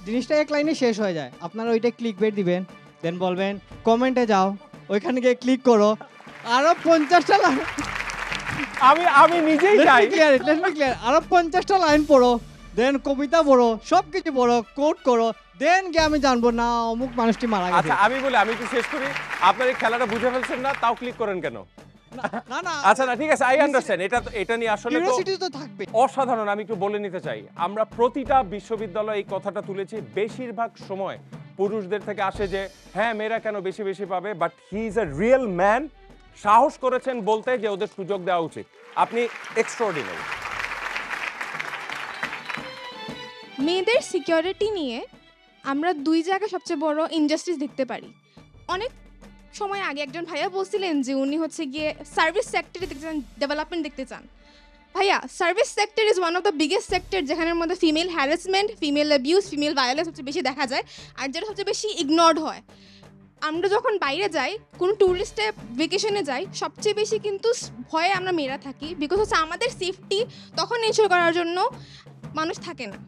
জিনিসটা এক লাইনে শেষ হয়ে যায়, আপনারা ওইটা ক্লিক বেট দিবেন, দেন বলবেন কমেন্টে যাও, ওইখানে গিয়ে ক্লিক করো, আরো 50টা লাইন আমি নিজেই চাই ক্লিয়ার আরো 50টা লাইন পড়ো, দেন কবিতা পড়ো, সব কিছু পড়ো, কোট করো, দেন গিয়ে আমি জানবো না অমুক মানুষটি মারা গেছে। আচ্ছা আমি বলি, আমি একটু শেষ করি। আপনার এই খেলাটা বুঝে ফেলছেন না, তাও ক্লিক করেন কেন? আচ্ছা না, ঠিক আছে, আই আন্ডারস্ট্যান্ড। এটা নিয়ে আসলে তো থাকবে অসাধারণ। আমি একটু বলে নিতে চাই, আমরা প্রতিটা বিশ্ববিদ্যালয়ে এই কথাটা তুলেছি, বেশিরভাগ সময় পুরুষদের থেকে আসে যে হ্যাঁ মেয়েরা কেন বেশি বেশি পাবে, but he is a real man, সাহস করেছেন বলতে যে ওদের সুযোগ দেওয়া উচিত। আপনি এক্সট্রাঅর্ডিনারি। মেয়েদের সিকিউরিটি নিয়ে আমরা দুই জায়গায় সবচেয়ে বড় ইনজাস্টিস দেখতে পারি। অনেক সময় আগে একজন ভাইয়া বলছিলেন যে উনি হচ্ছে গিয়ে সার্ভিস সেক্টরে দেখতে চান, ডেভেলপমেন্ট দেখতে চান। ভাইয়া, service sector is one of the biggest sector যেখানের মধ্যে female harassment, female abuse, female violence সবচেয়ে বেশি দেখা যায়, আর যেটা সবচেয়ে বেশি ইগনোরড হয়। আমরা যখন বাইরে যাই, কোনো ট্যুরিস্টে ভেকেশনে যাই, সবচেয়ে বেশি কিন্তু ভয়ে আমরা মেয়েরা থাকি, বিকজ হচ্ছে আমাদের সেফটি তখন এনশিওর করার জন্য মানুষ থাকে না,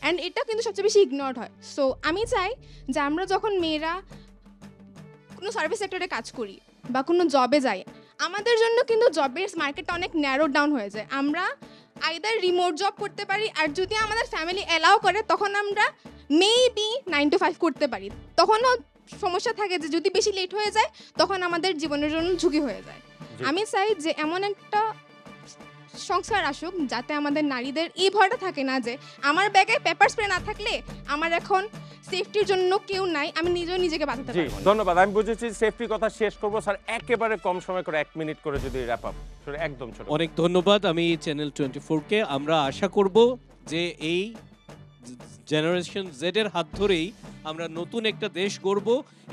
অ্যান্ড এটা কিন্তু সবচেয়ে বেশি ইগনোরড হয়। সো আমি চাই যে আমরা যখন মেয়েরা কোনো সার্ভিস সেক্টরে কাজ করি বা কোনো জবে যাই, আমাদের জন্য কিন্তু জবের মার্কেটটা অনেক ন্যারো ডাউন হয়ে যায়। আমরা আইদার রিমোট জব করতে পারি, আর যদি আমাদের ফ্যামিলি অ্যালাউ করে তখন আমরা মেবি 9 to 5 করতে পারি। তখনও সমস্যা থাকে যে যদি বেশি লেট হয়ে যায় তখন আমাদের জীবনের জন্য ঝুঁকি হয়ে যায়। আমি চাই যে এমন একটা সংস্কার আসুক যাতে আমাদের নারীদের এই ভয়টা থাকে না যে আমার ব্যাগে পেপার স্প্রে না থাকলে আমার এখন সেফটির জন্য কেউ নাই, আমি নিজেও নিজেকে বাঁচাতে পারবো। ধন্যবাদ। আমি বুঝেছি সেফটির কথা শেষ করবো স্যার, একেবারে কম সময় করে 1 মিনিট করে যদি র্যাপ আপ, একদম ছোট। অনেক ধন্যবাদ। আমি চ্যানেল 24-কে আমরা আশা করব যে এই জেনারেশন জেড এর হাত ধরেই আমরা নতুন একটা দেশ গড়ব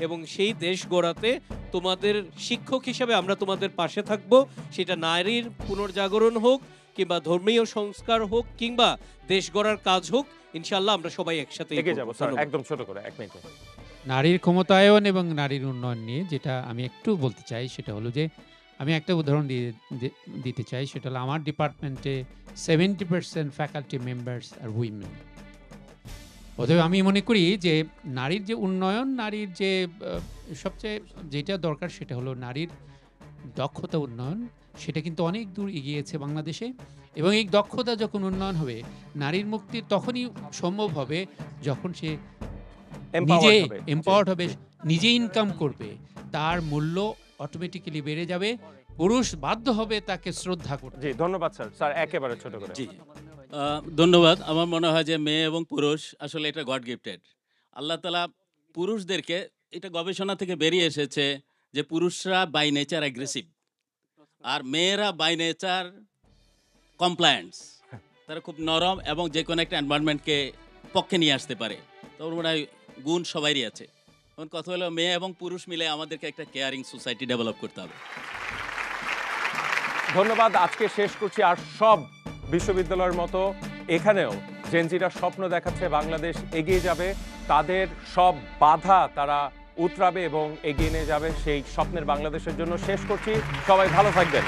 এবং সেই দেশ গড়াতে তোমাদের শিক্ষক হিসেবে আমরা তোমাদের পাশে থাকব। সেটা নারীর পুনর্জাগরণ হোক কিংবা ধর্মীয় সংস্কার হোক কিংবা দেশ গড়ার কাজ হোক, ইনশাআল্লাহ আমরা সবাই একসাথে এগিয়ে যাব। স্যার একদম ছোট করে 1 মিনিট। নারীর ক্ষমতায়ন এবং নারীর উন্নয়ন নিয়ে যেটা আমি একটু বলতে চাই সেটা হলো যে আমি একটা উদাহরণ দিতে চাই, সেটা হলো আমার ডিপার্টমেন্টে 70% ফ্যাকাল্টি মেম্বার্স আর উইমেন। অতএব আমি মনে করি যে নারীর যে উন্নয়ন, নারীর যে সবচেয়ে যেটা দরকার সেটা হলো নারীর দক্ষতা উন্নয়ন। সেটা কিন্তু অনেক দূর এগিয়েছে বাংলাদেশে, এবং এই দক্ষতা যখন উন্নয়ন হবে নারীর মুক্তি তখনই সম্ভব হবে যখন সে নিজে এম্পাওয়ার্ড হবে, নিজে ইনকাম করবে, তার মূল্য অটোমেটিক্যালি বেড়ে যাবে, পুরুষ বাধ্য হবে তাকে শ্রদ্ধা করতে। জি ধন্যবাদ স্যার। স্যার একেবারে ছোট করে। জি ধন্যবাদ। আমার মনে হয় যে মেয়ে এবং পুরুষ আসলে এটা গড গিফটেড। আল্লাহ তাআলা পুরুষদেরকে, এটা গবেষণা থেকে বেরিয়ে এসেছে যে পুরুষরা বাই নেচার অ্যাগ্রেসিভ আর মেয়েরা বাই নেচার কমপ্লায়েন্স। তারা খুব নরম এবং যে কোনো একটা এনভায়রনমেন্টকে পক্ষে নিয়ে আসতে পারে। তো মনে হয় গুণ সবারই আছে। এখন কথা হলো মেয়ে এবং পুরুষ মিলে আমাদেরকে একটা কেয়ারিং সোসাইটি ডেভেলপ করতে হবে। ধন্যবাদ। আজকে শেষ করছি। আর সব বিশ্ববিদ্যালয়ের মতো এখানেও জেনজিরা স্বপ্ন দেখাচ্ছে বাংলাদেশ এগিয়ে যাবে, তাদের সব বাধা তারা উতরাবে এবং এগিয়ে নিয়ে যাবে সেই স্বপ্নের বাংলাদেশের জন্য। শেষ করছি, সবাই ভালো থাকবেন।